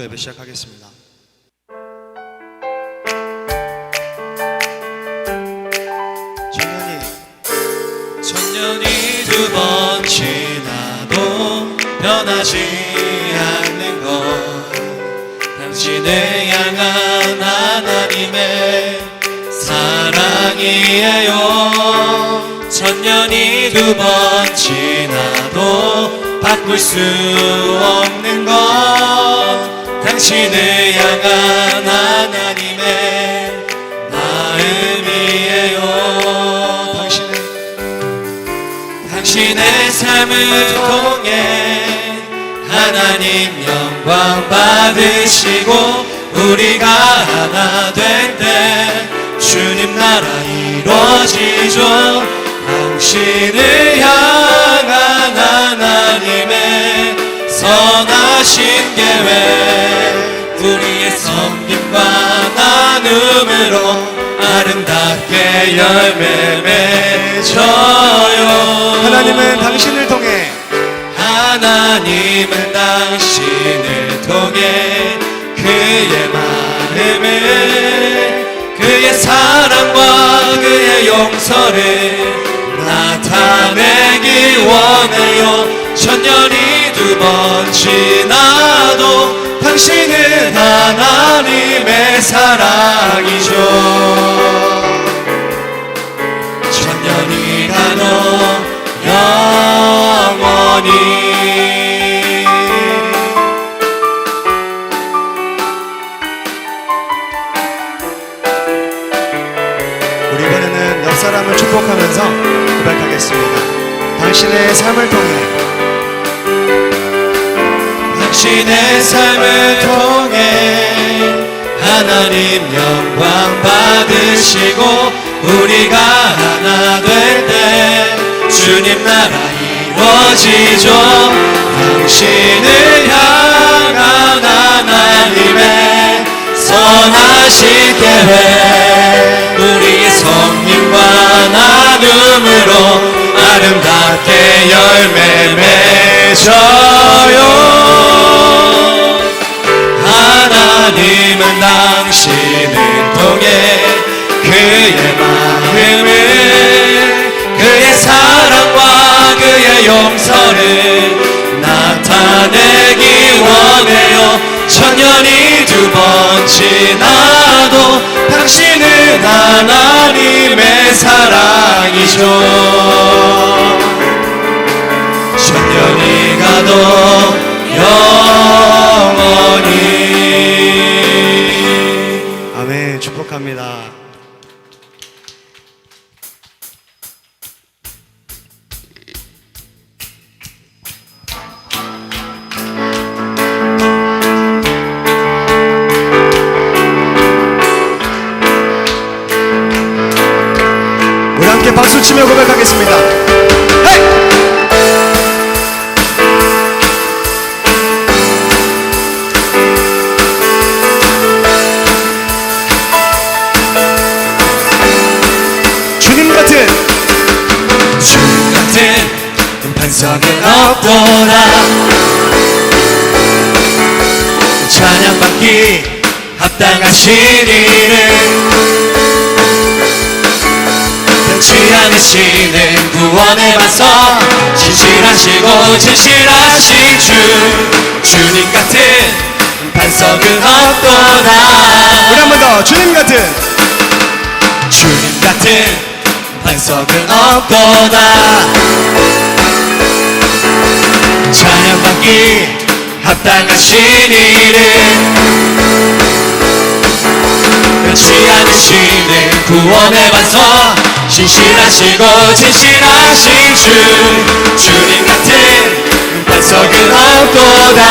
예배 시작하겠습니다. 천년이 두 번 지나도 변하지 않는 것, 당신을 향한 하나님의 사랑이에요. 천년이 두 번 지나도 바꿀 수 없는 것, 당신을 향한 하나님의 마음이에요. 당신의 삶을 통해 하나님 영광 받으시고, 우리가 하나 될 때 주님 나라 이루어지죠. 당신을 향한 하나님의 선하신 계획, 우리의 섬김과 나눔으로 아름답게 열매 맺어요. 하나님은 당신을 통해, 하나님은 당신을 통해 그의 마음을, 그의 사랑과 그의 용서를 나타내기 원해요. 천년이 두 번 지나도 당신은 하나님의 사랑이죠. 천년이 가도 영원히. 우리 이번에는 옆 사람을 축복하면서 고백하겠습니다. 당신의 삶을 통해, 당신의 삶을 통해 하나님 영광 받으시고, 우리가 하나 될 때 주님 나라 이루어지죠. 당신을 향한 하나님의 선하신 계획, 우리의 섬김과 나눔으로 아름답게 열매 맺어요. 하나님은 당신을 통해 그의 마음을, 그의 사랑과 그의 용서를 나타내기 원해요. 천년이 두 번 지나도 당신은 하나님의 사랑이죠. 천년이 가도 영원히. 아멘. 축복합니다. 우리 함께 박수 치며 고백하겠습니다. 헤이! 주님 같은 반석은 없도다. 찬양받기 합당하신 이는 변치 않으시는 구원의 반석, 진실하시고 진실하신 주님 같은 반석은 없도다. 우리 한 번 더. 주님 같은 반석은 없도다. 찬양받기 합당하신 이는 변치 않으시는 구원의 반석, 신실하시고 진실하신 주님 같은 반석은 없도다.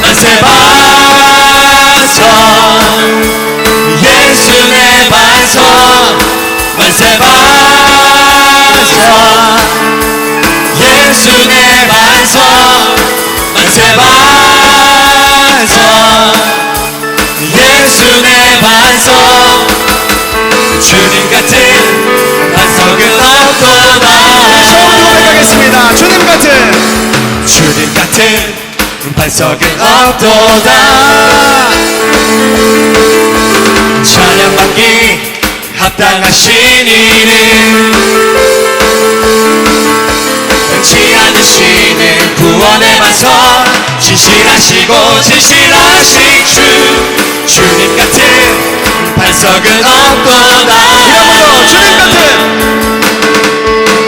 만세 반석, 예수 내 반석. 만세 반석, 예수 내 반석. 만세 반석, 예수 내 반석. 주님 같은 반석은 없도다. 처음으로 고백하겠습니다. 주님 같은 반석은 없도다. 찬양받기 합당하신 이름, 변치 않으시는 구원의 반석, 진실하시고 진실하신 주님 같은 반석은 없도다.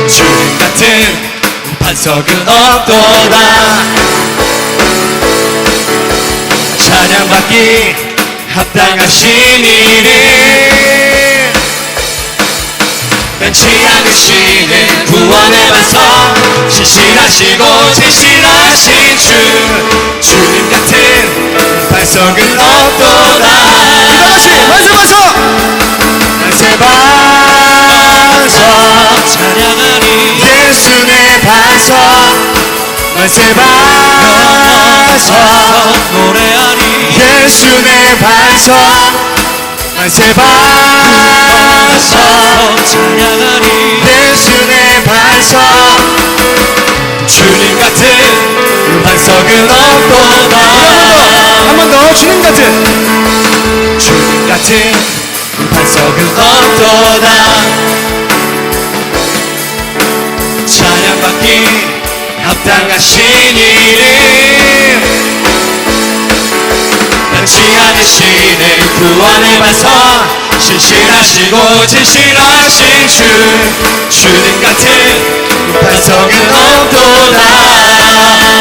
주님 같은 반석은 없도다. 찬양받기 합당하신 이름, 변치 않으시는 구원의 반석, 진실하시고 진실하신 주님 같은 반석은 없도다. 다시 말씀하셔. 만세 반석 찬양하리. 예수 내 반석. 만세 반석 노래하리. 예수 내 반석. 만세 반석 찬양하리. 예수 내 반석. 주님 같은 반석은 없도다. 한 번 더. 주님 같은. 주님 같은 반석은 없도다. 찬양받기 합당하신 이름, 변치 않으시는 구원의 반석, 신실하시고 진실하신 주님 같은 반석은 없도다.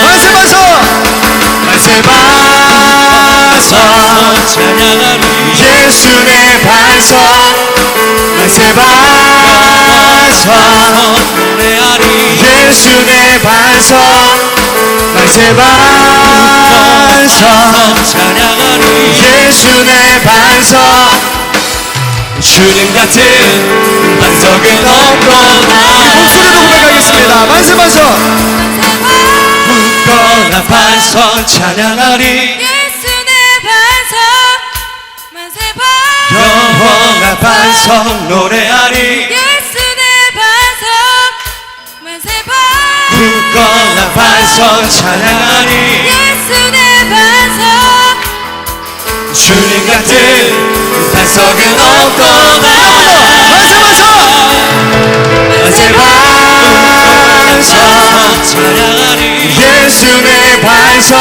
만세 반석. 만세 반석 찬양하리. 예수 내 반석. 만세 반석 노래하리. 예수 내 반석. 만세 반석 찬양하리. 예수 내 반석. 주님 같은 반석은 없도다. 목소리로 고백하겠습니다. 만세 반석. 굳건한 반석 찬양하리. 예수 내 반석 만세 반석. 영원한 반석 노래하리. 예수 내 반석 만세 반석. 굳건한 반석 찬양하리. 예수 내 반석. 주님 같은 반석은 없도다. 만세 반석. 만세 반석 찬양하리. 예수 내 반석.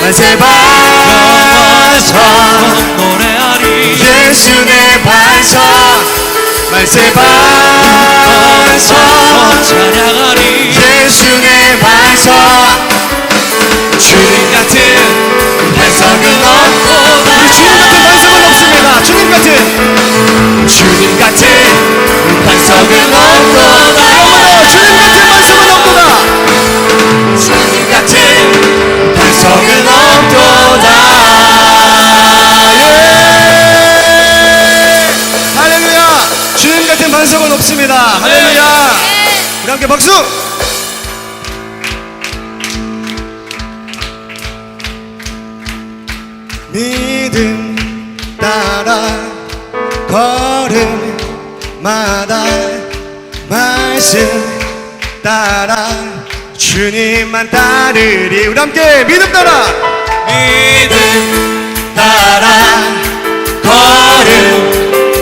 만세 반석 노래하리. 예수 내 반석. 만세 반석 찬양하리. 예수 내 반석. 주님 같은 반석은 없도다. 주님 같은 반석은 없습니다. 주님 같은. 주님 같은 반석은 없도다. 주님 같은 반석은 없도다. 주님 같은 반석은 없도다. 예. 할렐루야. 주님 같은 반석은 없습니다. 할렐루야. 우리 함께 박수. 믿음 따라 걸음마다 말씀 따라 주님만 따르리. 우리 함께 믿음 따라. 믿음 따라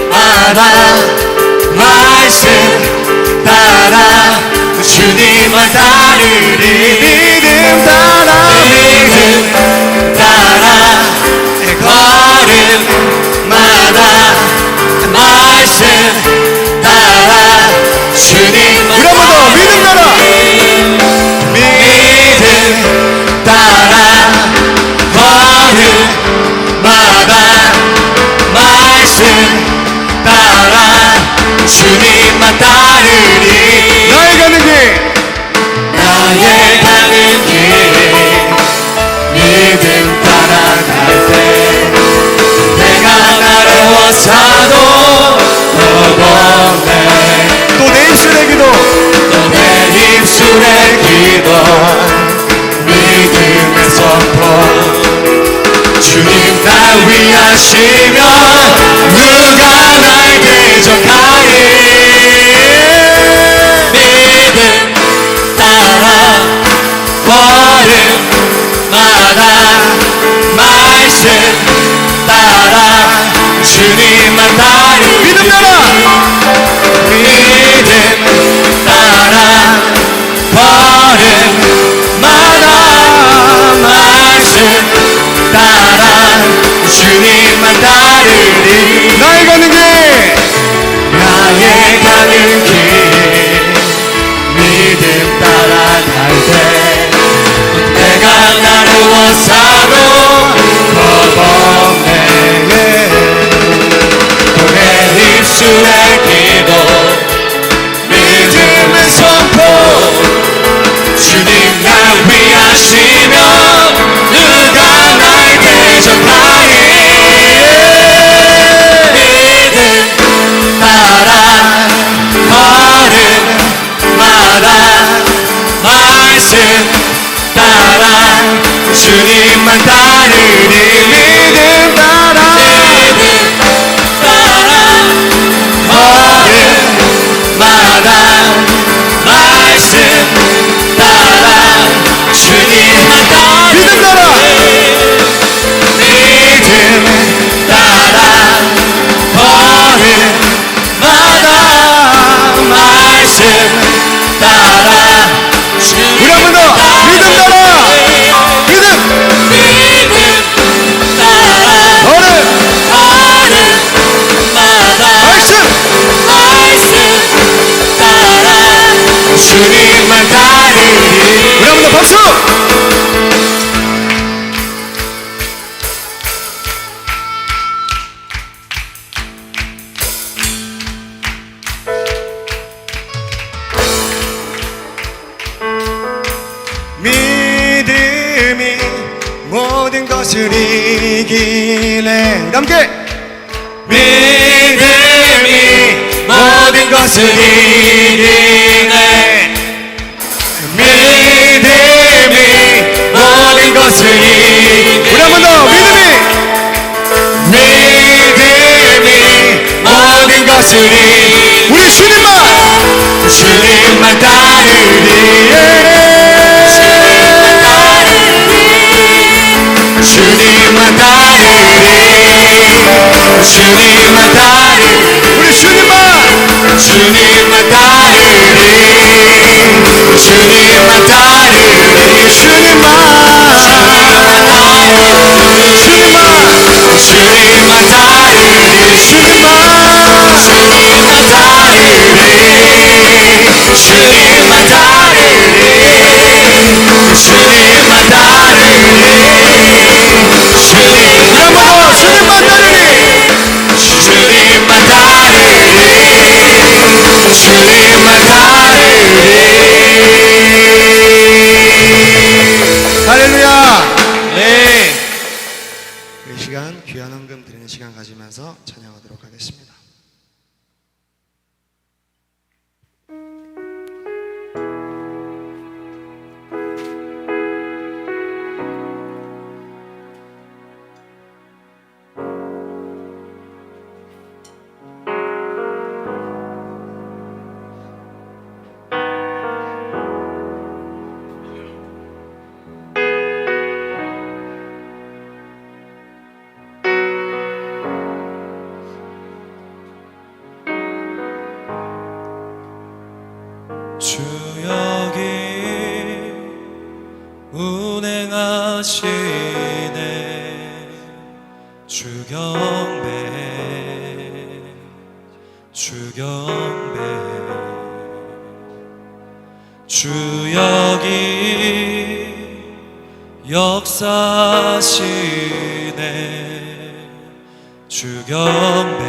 걸음마다 말씀 따라 주님만 따르리. 믿음 따라. 믿음 따라 걸음마다 말씀 따라 주님만 우리 한번 더. 믿음 따라. 믿음 따라 걸음마다 말씀 따라 주님만 따르리. 나의 가는 길. 나의 가는 길 믿음 따라갈 때 내가 나르워사도 너보네. 또 내 입술의 기도. 내 입술의 기도 믿음의 선포. 주님 날 위하시면 누가 날 대적하리. 믿음 따라 따라 주님만 따르리. 나의 가는 길 나의 가는 길 믿음 따라갈 때 내가 나누어서도 겁없네. 내 입술의 기도 믿음의 선포 주님 날 위하시며 누가 날 대적하니. 믿음 따라 걸음마다 말씀 따라 주님만 따르리. 믿음 따라 걸음마다 말씀 따라 주님만 따르리. 믿음 따라 걸음마다 말씀 따라 우리 한 번 더 믿음 따라 믿음 믿음 따라 걸음마다 말씀 따라 주님만 따르리. 우리 한 번 더 박수. 믿음이 모든 것을 이기네. 함께 믿음이 모든 것을 이기네. 믿음이 모든 것을 이기네. 우리 한 번 더 믿음이 모든 것을 이기네. 우리 주님만 따르리. 주님만 따르리. 주님만 따르리. 우리 주님만 주님만 따르리. 주님만 따르리. 주님만 주님만 따르리. 주님만 주님만 따르리. 주님만 주님만 따르리. 주님만 따르리. 주님만 따르리. 우리 한 번 더 주님만 따르니. 주님만 따르리. 주님만 따르리. 할렐루야. 네. 이 시간 귀한 헌금 드리는 시간 가지면서 찬양하도록 하겠습니다. 주 여기 운행하시네. 주 경배 주 경배 주 여기 역사하시네. 주 경배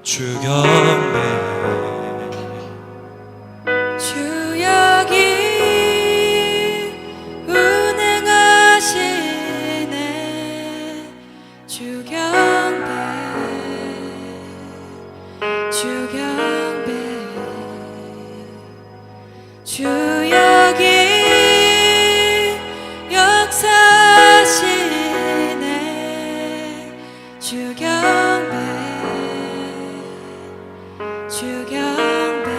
주 경배 주 여기 운행하시네. 주 경배 주 경배 주 여기 역사하시네. 주 경배 주 경배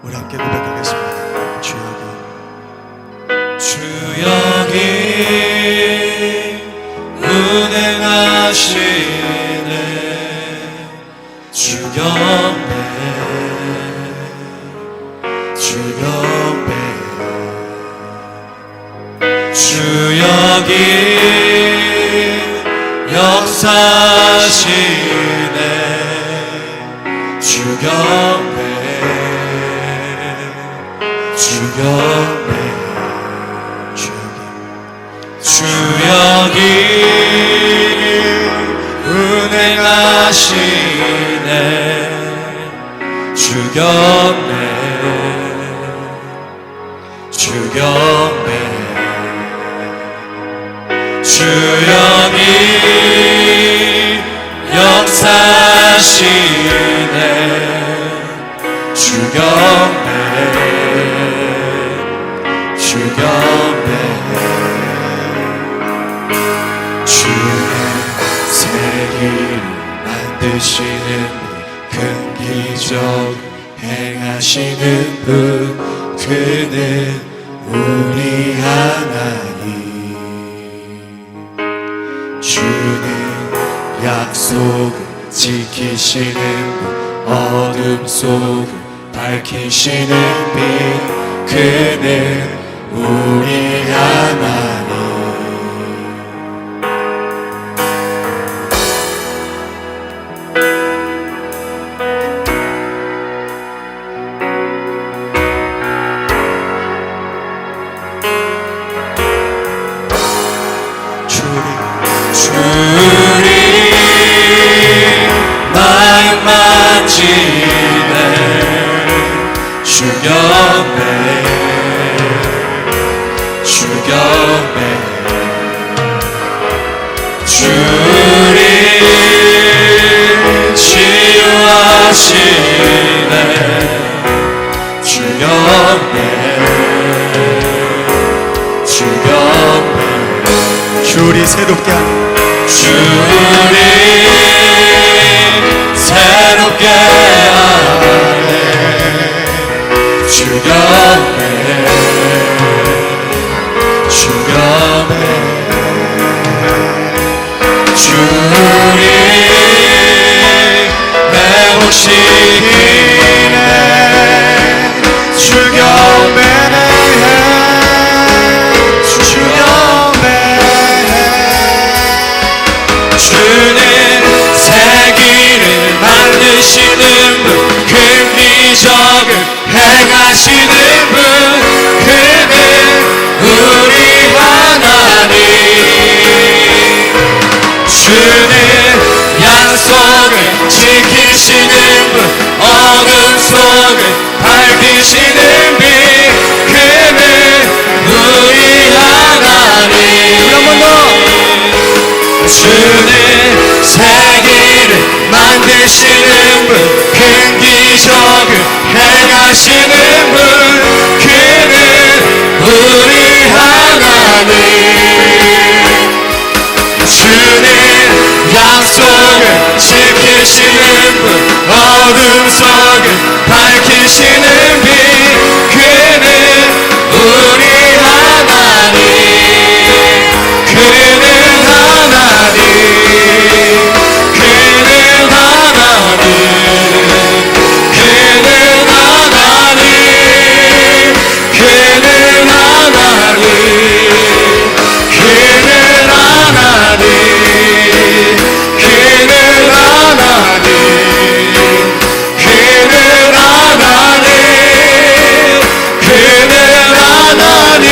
우리 함께 고백하겠습니다. 주 여기 주 여기 주경배 주경배 주 여기 역사시네 주경배 주경배 주 여기 은행하시네 주경배 주경배 주 여기 역사시네 주경배 주경배 주의 세계를 만드시는 분, 큰 기적 행하시는 분, 그는 우리 하나님. 주는 약속을 지키시는 분, 어둠 속을 밝히시는 빛, 그는 우리 하나님. 주리 마음 만지네 주경배 주경배 주리 치유하시네 주경배 주경배 주리 새롭게 하네 주리 새롭게 하네 주경배 주경배 주리 회복시키네 주경배네 주경배 주는 세기를 만드시는 분, 큰 기적을 행하시는 분, 그는 우리 하나님. 주는 약속을 지키시는 분, 어둠 속을 밝히시는 빛, 그는 우리 하나님. 주는 세계를 만드시는 분, 큰 기적을 행하시는 분, 그는 우리 하나님. 주는 약속을 지키시는 분, 어둠 속을 밝히시는 빛, 그는 우리 하나님. 그는 하나님 그는 하나님 그는 하나님 그는 하나님 그는 하나님 그는 하나님 그는 하나님 그는 하나님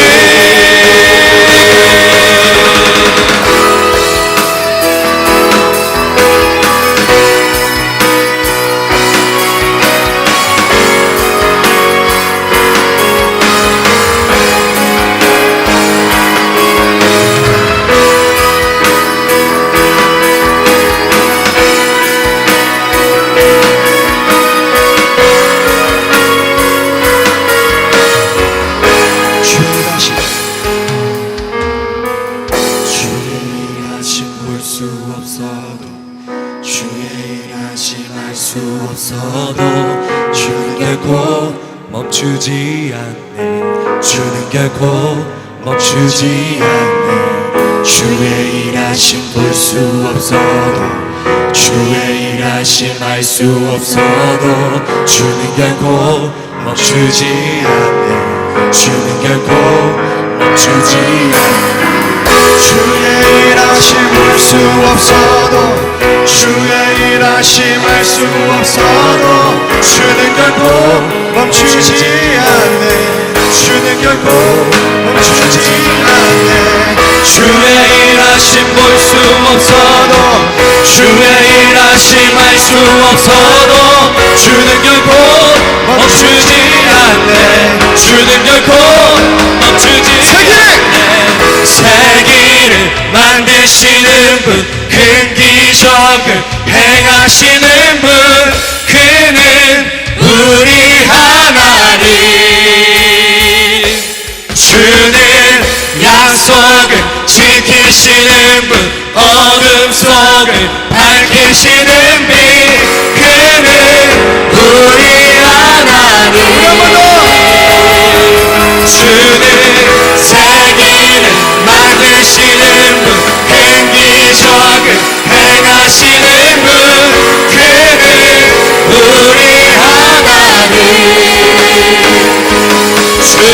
주는 결코 멈추지 않네 주는 결코 멈추지 않네 주의 일하심 볼 수 없어도 주의 일하심 알 수 없어도 주는 결코 멈추지 않네. 주는 결코 멈추지 않네. 주의 일하심 알 수 없어도 주의 일하심 알 수 없어도 주는 결코 멈추지 않네. 주는 결코 멈추지 않네. 주의 일하심 볼 수 없어도 주의 일하심 알 수 없어도 주는 결코 멈추지 않네. 주는 결코 멈추지 않네. 세기를 만드시는 분, 큰 기적을 행하시는 분, 그는 우리 하나님. 주는 약속을 지키시는 분, 어둠 속을 밝히시는 빛, 그는 우리 하나님. 주는 세기를 만드시는 분, 큰 기적을 행하시는 분, 그는 우리 하나님. 주는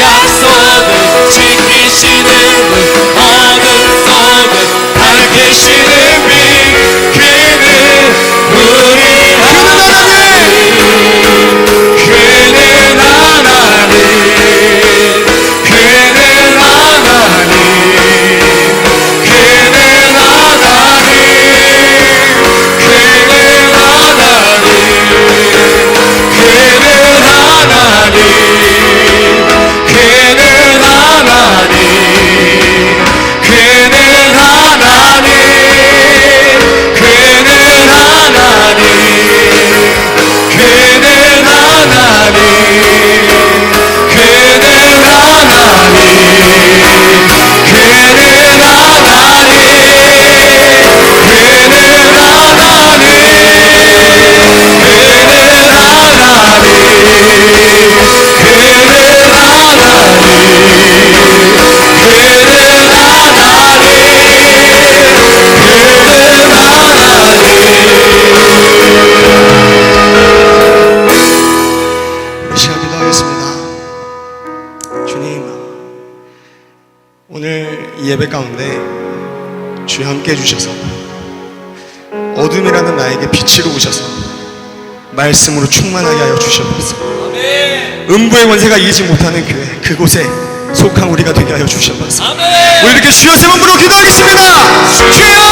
약속을 지키시는 분, 어둠 속을 밝히시는 빛, 그는 우리 하나님. 그는 하나님. 그는 하나님. 그는 하나님. 그는 하나님. 그는 하나님. 그는 하나님. 그는 하나님. 그는 하나님. 그는 하나님. 그는 시간 기도하겠습니다. 주님, 오늘 이 예배 가운데 주여 함께 해주셔서 어둠이라는 나에게 빛으로 오셔서 말씀으로 충만하게 하여 주시옵소서. 음부의 권세가 이기지 못하는 교회, 그곳에 속한 우리가 되게 하여 주시옵소서. 우리 이렇게 주여 세 번 부르고 기도하겠습니다.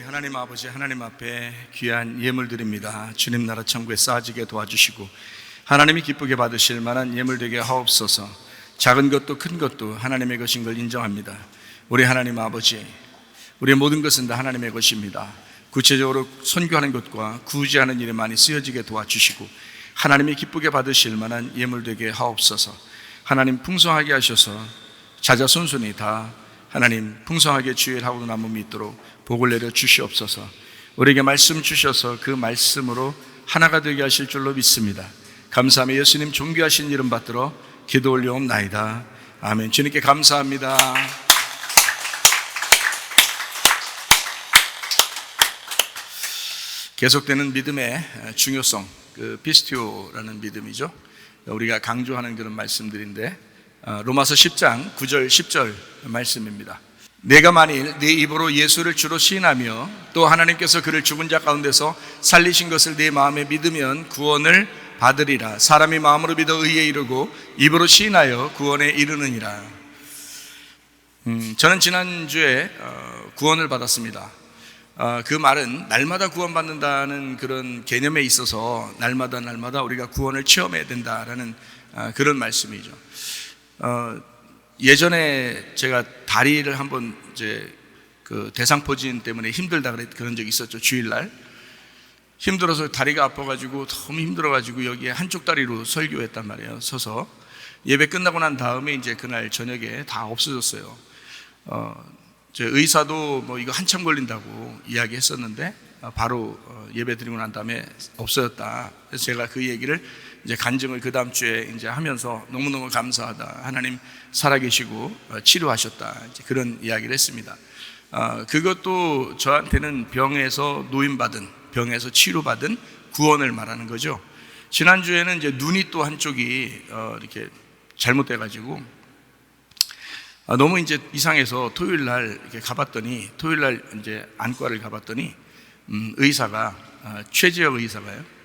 하나님 아버지, 하나님 앞에 귀한 예물 드립니다. 주님 나라 천국에 쌓아지게 도와주시고 하나님이 기쁘게 받으실 만한 예물 되게 하옵소서. 작은 것도 큰 것도 하나님의 것인 걸 인정합니다. 우리 하나님 아버지, 우리의 모든 것은 다 하나님의 것입니다. 구체적으로 선교하는 것과 구제하는 일에 많이 쓰여지게 도와주시고 하나님이 기쁘게 받으실 만한 예물 되게 하옵소서. 하나님 풍성하게 하셔서 자자손손이 다 하나님 풍성하게 주의 하고도 남음이 있도록 복을 내려 주시옵소서. 우리에게 말씀 주셔서 그 말씀으로 하나가 되게 하실 줄로 믿습니다. 감사하며 예수님 존귀하신 이름 받들어 기도 올려옵나이다. 아멘. 주님께 감사합니다. 계속되는 믿음의 중요성, 피스티오라는 믿음이죠. 우리가 강조하는 그런 말씀들인데, 로마서 10장 9절 10절 말씀입니다. 내가 만일 네 입으로 예수를 주로 시인하며 또 하나님께서 그를 죽은 자 가운데서 살리신 것을 네 마음에 믿으면 구원을 받으리라. 사람이 마음으로 믿어 의에 이르고 입으로 시인하여 구원에 이르느니라. 저는 지난주에 구원을 받았습니다. 그 말은 날마다 구원받는다는 그런 개념에 있어서 날마다 우리가 구원을 체험해야 된다라는 그런 말씀이죠. 예전에 제가 다리를 한번 이제 그 대상포진 때문에 힘들다 그런 적이 있었죠. 주일날 힘들어서 다리가 아파가지고 너무 힘들어가지고 여기에 한쪽 다리로 설교했단 말이에요. 서서 예배 끝나고 난 다음에 이제 그날 저녁에 다 없어졌어요. 제 의사도 뭐 이거 한참 걸린다고 이야기했었는데 바로 예배 드리고 난 다음에 없어졌다. 그래서 제가 그 얘기를 이제 간증을 그 다음 주에 이제 하면서 너무너무 감사하다. 하나님 살아계시고 치료하셨다. 이제 그런 이야기를 했습니다. 그것도 저한테는 병에서 노임받은, 병에서 치료받은 구원을 말하는 거죠. 지난주에는 이제 눈이 또 한쪽이 이렇게 잘못돼가지고 너무 이제 이상해서 토요일 날 이렇게 가봤더니, 토요일 날 이제 안과를 가봤더니 의사가 최지혁 의사가요.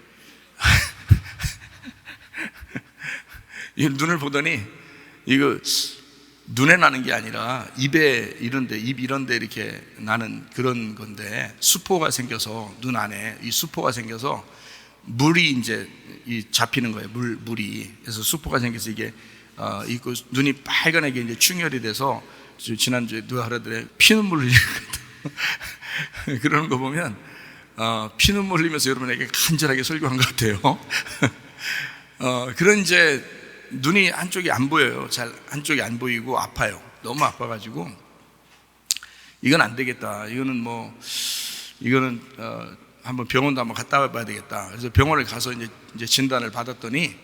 이 눈을 보더니 이거 눈에 나는 게 아니라 입에 이런데, 입 이런데 이렇게 나는 그런 건데 수포가 생겨서 눈 안에 이 수포가 생겨서 물이 이제 잡히는 거예요. 물이. 그래서 수포가 생겨서 이게 있고 눈이 빨간하게 이제 충혈이 돼서 지난주에 누가 하더래 피눈물 흘리는 그러는 거 보면 피눈물 흘리면서 여러분에게 간절하게 설교한 것 같아요. 그런 이제 눈이 한쪽이 안 보여요. 잘 한쪽이 안 보이고 아파요. 너무 아파가지고 이건 안 되겠다. 이거는 한번 병원도 한번 갔다 와봐야 되겠다. 그래서 병원을 가서 이제 진단을 받았더니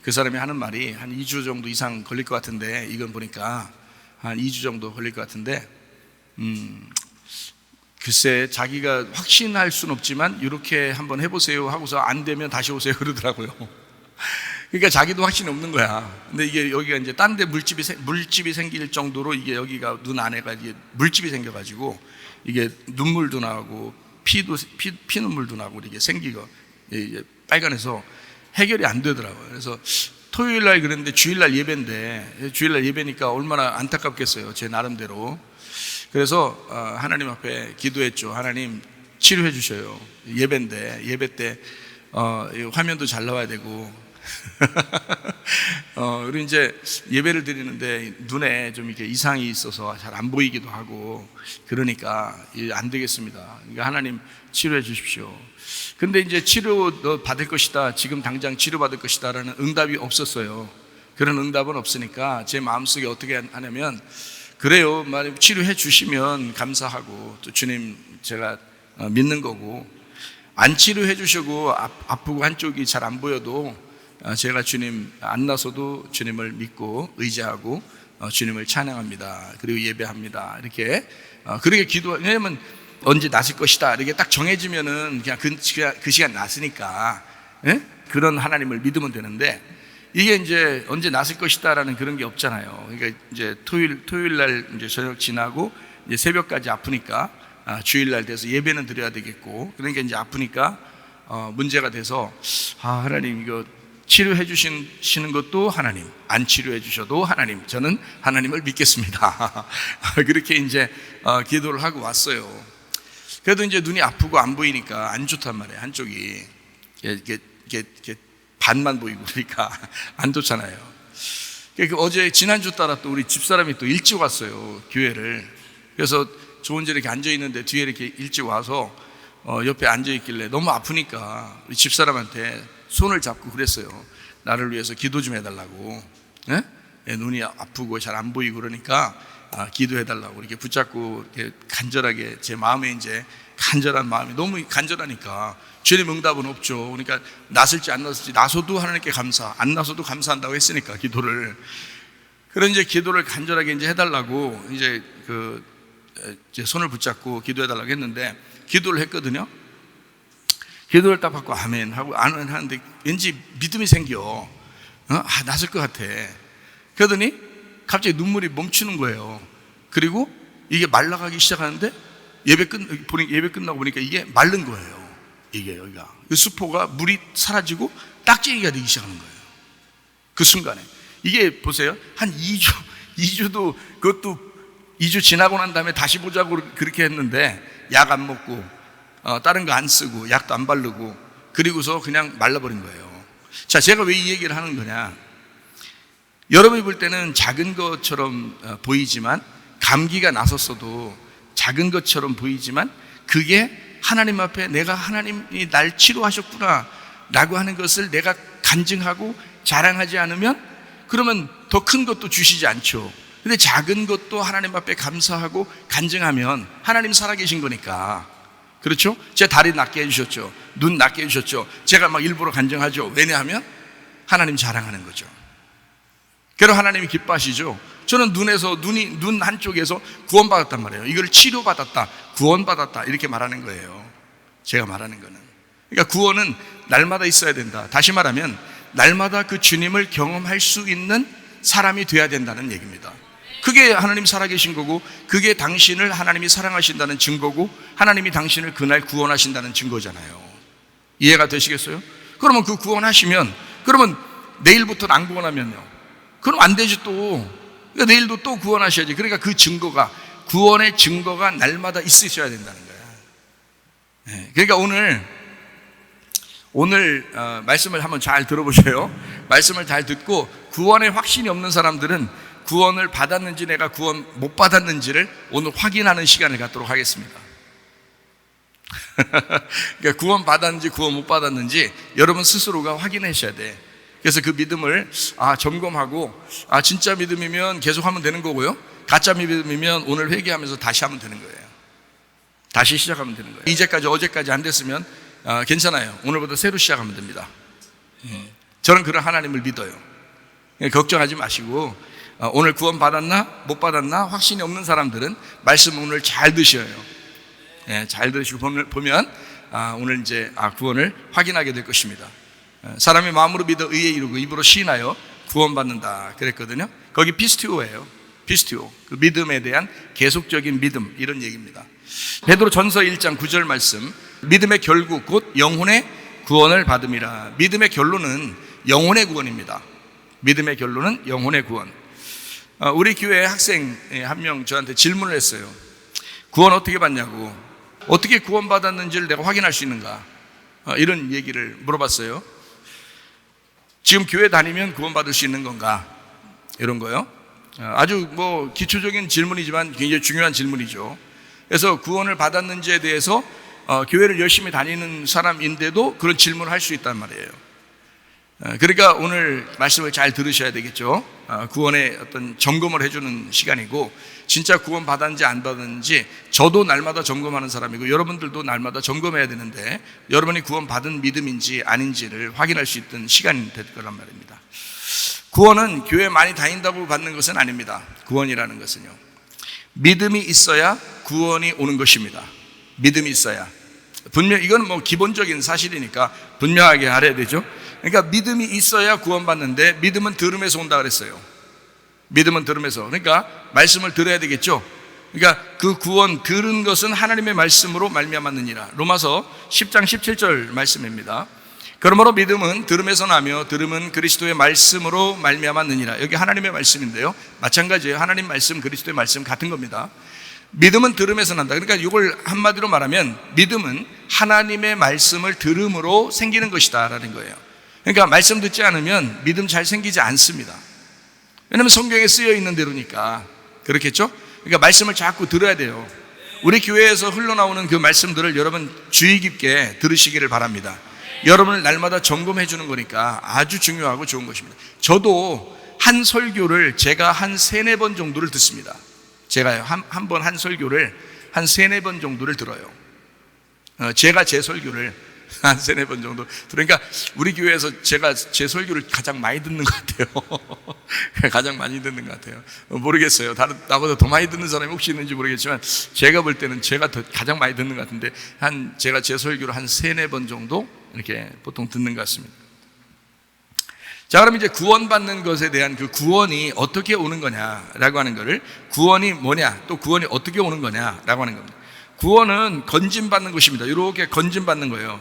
그 사람이 하는 말이 한 2주 정도 이상 걸릴 것 같은데, 이건 보니까 한 2주 정도 걸릴 것 같은데, 글쎄 자기가 확신할 수는 없지만 이렇게 한번 해보세요 하고서 안 되면 다시 오세요 그러더라고요. 그러니까 자기도 확신이 없는 거야. 근데 이게 여기가 이제 딴 데 물집이 생길 정도로 이게 여기가 눈 안에가 이게 물집이 생겨가지고 이게 눈물도 나고 피눈물도 나고 이게 생기고 이게 빨간해서 해결이 안 되더라고요. 그래서 토요일 날 그랬는데 주일날 예배인데, 주일날 예배니까 얼마나 안타깝겠어요. 제 나름대로. 그래서 하나님 앞에 기도했죠. 하나님 치료해 주셔요. 예배인데, 예배 때 화면도 잘 나와야 되고 그리고 이제 예배를 드리는데 눈에 좀 이렇게 이상이 있어서 잘 안 보이기도 하고 그러니까 안 되겠습니다. 그러니까 하나님 치료해 주십시오. 근데 이제 치료 너 받을 것이다, 지금 당장 치료 받을 것이다 라는 응답이 없었어요. 그런 응답은 없으니까 제 마음속에 어떻게 하냐면, 그래요, 치료해 주시면 감사하고 또 주님 제가 믿는 거고, 안 치료해 주시고 아프고 한쪽이 잘 안 보여도 제가 주님 안 나서도 주님을 믿고 의지하고 주님을 찬양합니다. 그리고 예배합니다. 이렇게 그렇게 왜냐면 언제 나실 것이다 이렇게 딱 정해지면은 그냥 그 시간 났으니까 그런 하나님을 믿으면 되는데, 이게 이제 언제 나실 것이다라는 그런 게 없잖아요. 그러니까 이제 토요일 날 이제 저녁 지나고 이제 새벽까지 아프니까 주일날 돼서 예배는 드려야 되겠고, 그러니까 이제 아프니까 문제가 돼서 하나님 이거 치료해 주시는 것도 하나님, 안 치료해 주셔도 하나님, 저는 하나님을 믿겠습니다. 그렇게 이제 기도를 하고 왔어요. 그래도 이제 눈이 아프고 안 보이니까 안 좋단 말이에요. 한쪽이 이렇게 반만 보이고 그러니까 안 좋잖아요. 그러니까 어제 지난주 따라 또 우리 집사람이 또 일찍 왔어요, 교회를. 그래서 저 혼자 이렇게 앉아 있는데 뒤에 이렇게 일찍 와서 옆에 앉아 있길래 너무 아프니까 우리 집사람한테 손을 잡고 그랬어요. 나를 위해서 기도 좀 해달라고. 눈이 아프고 잘 안 보이고 그러니까 기도해달라고 이렇게 붙잡고 이렇게 간절하게 제 마음에 이제 간절한 마음이 너무 간절하니까 주님 응답은 없죠. 그러니까 나설지 안 나설지 나서도 하나님께 감사, 안 나서도 감사한다고 했으니까 기도를. 그런 이제 기도를 간절하게 이제 해달라고 이제 이제 손을 붙잡고 기도해달라고 했는데 기도를 했거든요. 기도를 딱 받고 아멘 하고 아멘 하는데 왠지 믿음이 생겨. 나설 것 같아. 그러더니 갑자기 눈물이 멈추는 거예요. 그리고 이게 말라가기 시작하는데 예배 끝나고 보니까 이게 마른 거예요. 이게 여기가 수포가 물이 사라지고 딱지기가 되기 시작하는 거예요. 그 순간에 이게 보세요. 한 2주도 그것도 2주 지나고 난 다음에 다시 보자고 그렇게 했는데 약 안 먹고 다른 거 안 쓰고 약도 안 바르고 그리고서 그냥 말라버린 거예요. 자, 제가 왜 이 얘기를 하는 거냐? 여러분이 볼 때는 작은 것처럼 보이지만 감기가 났었어도 작은 것처럼 보이지만 그게 하나님 앞에 내가 하나님이 날 치료하셨구나 라고 하는 것을 내가 간증하고 자랑하지 않으면 그러면 더 큰 것도 주시지 않죠. 근데 작은 것도 하나님 앞에 감사하고 간증하면 하나님 살아계신 거니까. 그렇죠? 제 다리 낫게 해주셨죠. 눈 낫게 해주셨죠. 제가 막 일부러 간증하죠. 왜냐하면 하나님 자랑하는 거죠. 그럼 하나님이 기뻐하시죠. 저는 눈 한쪽에서 구원받았단 말이에요. 이걸 치료받았다, 구원받았다 이렇게 말하는 거예요. 제가 말하는 거는. 그러니까 구원은 날마다 있어야 된다. 다시 말하면 날마다 그 주님을 경험할 수 있는 사람이 돼야 된다는 얘기입니다. 그게 하나님 살아계신 거고 그게 당신을 하나님이 사랑하신다는 증거고 하나님이 당신을 그날 구원하신다는 증거잖아요. 이해가 되시겠어요? 그러면 그 구원하시면 그러면 내일부터는 안 구원하면요? 그럼 안 되지 또. 그러니까 내일도 또 구원하셔야지. 그러니까 그 증거가 구원의 증거가 날마다 있으셔야 된다는 거야. 그러니까 오늘 말씀을 한번 잘 들어보세요. 말씀을 잘 듣고 구원의 확신이 없는 사람들은 구원을 받았는지 내가 구원 못 받았는지를 오늘 확인하는 시간을 갖도록 하겠습니다. 그러니까 구원 받았는지 구원 못 받았는지 여러분 스스로가 확인하셔야 돼. 그래서 그 믿음을 점검하고 진짜 믿음이면 계속하면 되는 거고요. 가짜 믿음이면 오늘 회개하면서 다시 하면 되는 거예요. 다시 시작하면 되는 거예요. 이제까지 어제까지 안 됐으면 괜찮아요. 오늘부터 새로 시작하면 됩니다. 저는 그런 하나님을 믿어요. 걱정하지 마시고 오늘 구원 받았나 못 받았나 확신이 없는 사람들은 말씀 오늘 잘 드셔요. 잘 들으시고 보면 오늘 이제 구원을 확인하게 될 것입니다. 사람이 마음으로 믿어 의에 이르고 입으로 시인하여 구원받는다 그랬거든요. 거기 피스티오예요. 피스티오, 그 믿음에 대한 계속적인 믿음 이런 얘기입니다. 베드로 전서 1장 9절 말씀, 믿음의 결국 곧 영혼의 구원을 받음이라. 믿음의 결론은 영혼의 구원입니다. 믿음의 결론은 영혼의 구원. 우리 교회 학생 한 명 저한테 질문을 했어요. 구원 어떻게 받냐고, 어떻게 구원받았는지를 내가 확인할 수 있는가, 이런 얘기를 물어봤어요. 지금 교회 다니면 구원받을 수 있는 건가, 이런 거요. 아주 기초적인 질문이지만 굉장히 중요한 질문이죠. 그래서 구원을 받았는지에 대해서 교회를 열심히 다니는 사람인데도 그런 질문을 할 수 있단 말이에요. 그러니까 오늘 말씀을 잘 들으셔야 되겠죠. 구원의 어떤 점검을 해주는 시간이고, 진짜 구원 받았는지 안 받았는지 저도 날마다 점검하는 사람이고 여러분들도 날마다 점검해야 되는데, 여러분이 구원 받은 믿음인지 아닌지를 확인할 수 있던 시간이 될 거란 말입니다. 구원은 교회 많이 다닌다고 받는 것은 아닙니다. 구원이라는 것은요, 믿음이 있어야 구원이 오는 것입니다. 믿음이 있어야. 분명 이건 기본적인 사실이니까 분명하게 알아야 되죠. 그러니까 믿음이 있어야 구원받는데, 믿음은 들음에서 온다 그랬어요. 믿음은 들음에서. 그러니까 말씀을 들어야 되겠죠. 그러니까 그 구원 들은 것은 하나님의 말씀으로 말미암았느니라. 로마서 10장 17절 말씀입니다. 그러므로 믿음은 들음에서 나며 들음은 그리스도의 말씀으로 말미암았느니라. 여기 하나님의 말씀인데요, 마찬가지예요. 하나님 말씀, 그리스도의 말씀 같은 겁니다. 믿음은 들음에서 난다. 그러니까 이걸 한마디로 말하면 믿음은 하나님의 말씀을 들음으로 생기는 것이다 라는 거예요. 그러니까 말씀 듣지 않으면 믿음 잘 생기지 않습니다. 왜냐하면 성경에 쓰여 있는 대로니까. 그렇겠죠? 그러니까 말씀을 자꾸 들어야 돼요. 우리 교회에서 흘러나오는 그 말씀들을 여러분 주의 깊게 들으시기를 바랍니다. 여러분을 날마다 점검해 주는 거니까 아주 중요하고 좋은 것입니다. 저도 한 설교를 제가 한 3-4번 정도를 듣습니다. 제가요, 한 번 한 설교를 한 3-4번 정도를 들어요. 제가 제 설교를 한 3-4번 정도 들으니까 우리 교회에서 제가 제 설교를 가장 많이 듣는 것 같아요. 가장 많이 듣는 것 같아요. 모르겠어요. 나보다 더 많이 듣는 사람이 혹시 있는지 모르겠지만 제가 볼 때는 제가 가장 많이 듣는 것 같은데 제가 제 설교를 한 3-4번 정도 이렇게 보통 듣는 것 같습니다. 자, 그럼 이제 구원받는 것에 대한 그 구원이 어떻게 오는 거냐라고 하는 거를, 구원이 뭐냐, 또 구원이 어떻게 오는 거냐라고 하는 겁니다. 구원은 건진받는 것입니다. 이렇게 건진받는 거예요.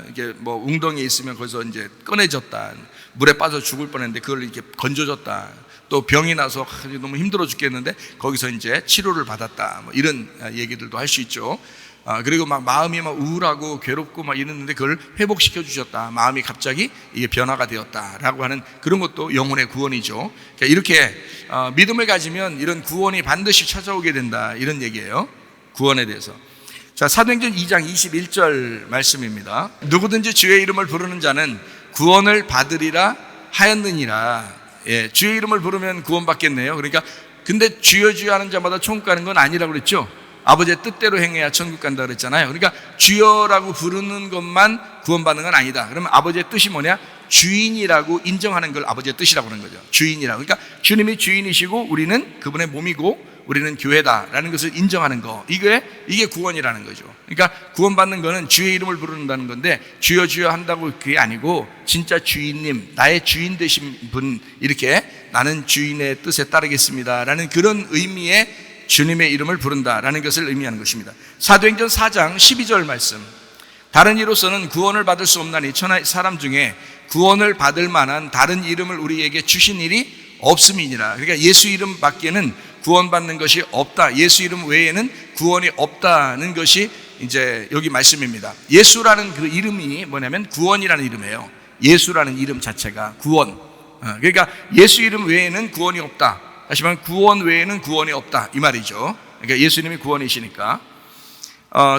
이게 뭐 웅덩이에 있으면 거기서 이제 꺼내졌다, 물에 빠져 죽을 뻔했는데 그걸 이렇게 건져줬다, 또 병이 나서 너무 힘들어 죽겠는데 거기서 이제 치료를 받았다, 뭐 이런 얘기들도 할 수 있죠. 그리고 막 마음이 막 우울하고 괴롭고 막 이랬는데 그걸 회복시켜 주셨다, 마음이 갑자기 이게 변화가 되었다라고 하는 그런 것도 영혼의 구원이죠. 그러니까 이렇게 믿음을 가지면 이런 구원이 반드시 찾아오게 된다, 이런 얘기예요, 구원에 대해서. 자, 사도행전 2장 21절 말씀입니다. 누구든지 주의 이름을 부르는 자는 구원을 받으리라 하였느니라. 예, 주의 이름을 부르면 구원받겠네요. 그러니까 근데 주여 주여 하는 자마다 천국 가는 건 아니라고 그랬죠. 아버지의 뜻대로 행해야 천국 간다 그랬잖아요. 그러니까 주여라고 부르는 것만 구원받는 건 아니다. 그러면 아버지의 뜻이 뭐냐? 주인이라고 인정하는 걸 아버지의 뜻이라고 하는 거죠. 주인이라고. 그러니까 주님이 주인이시고 우리는 그분의 몸이고 우리는 교회다라는 것을 인정하는 거, 이게 구원이라는 거죠. 그러니까 구원받는 거는 주의 이름을 부른다는 건데, 주여 주여 한다고 그게 아니고 진짜 주인님, 나의 주인 되신 분, 이렇게 나는 주인의 뜻에 따르겠습니다라는 그런 의미의 주님의 이름을 부른다라는 것을 의미하는 것입니다. 사도행전 4장 12절 말씀. 다른 이로서는 구원을 받을 수 없나니 천하 사람 중에 구원을 받을 만한 다른 이름을 우리에게 주신 일이 없음이니라. 그러니까 예수 이름 밖에는 구원받는 것이 없다, 예수 이름 외에는 구원이 없다는 것이 이제 여기 말씀입니다. 예수라는 그 이름이 뭐냐면 구원이라는 이름이에요. 예수라는 이름 자체가 구원. 그러니까 예수 이름 외에는 구원이 없다, 다시 말하면 구원 외에는 구원이 없다, 이 말이죠. 그러니까 예수님이 구원이시니까.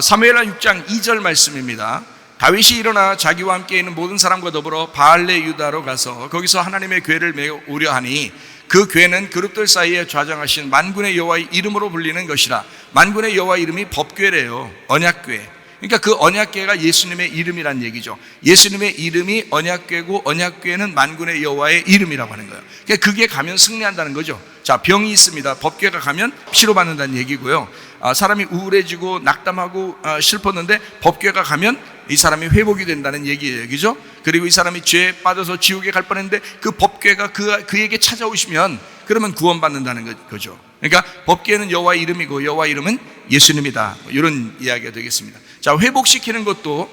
사무엘하 6장 2절 말씀입니다. 다윗이 일어나 자기와 함께 있는 모든 사람과 더불어 바알레 유다로 가서 거기서 하나님의 궤를 매우 우려하니 그 궤는 그룹들 사이에 좌정하신 만군의 여호와의 이름으로 불리는 것이라. 만군의 여호와 이름이 법궤래요, 언약궤. 그러니까 그 언약궤가 예수님의 이름이란 얘기죠. 예수님의 이름이 언약궤고 언약궤는 만군의 여호와의 이름이라고 하는 거예요. 그러니까 그게 가면 승리한다는 거죠. 자, 병이 있습니다. 법궤가 가면 치료받는다는 얘기고요. 사람이 우울해지고 낙담하고 슬펐는데 법궤가 가면 이 사람이 회복이 된다는 얘기예요, 그죠? 그리고 이 사람이 죄에 빠져서 지옥에 갈 뻔했는데 그 법궤가 그에게 찾아오시면 그러면 구원받는다는 거죠. 그러니까 법궤는 여호와의 이름이고 여호와의 이름은 예수님이다, 이런 이야기가 되겠습니다. 자, 회복시키는 것도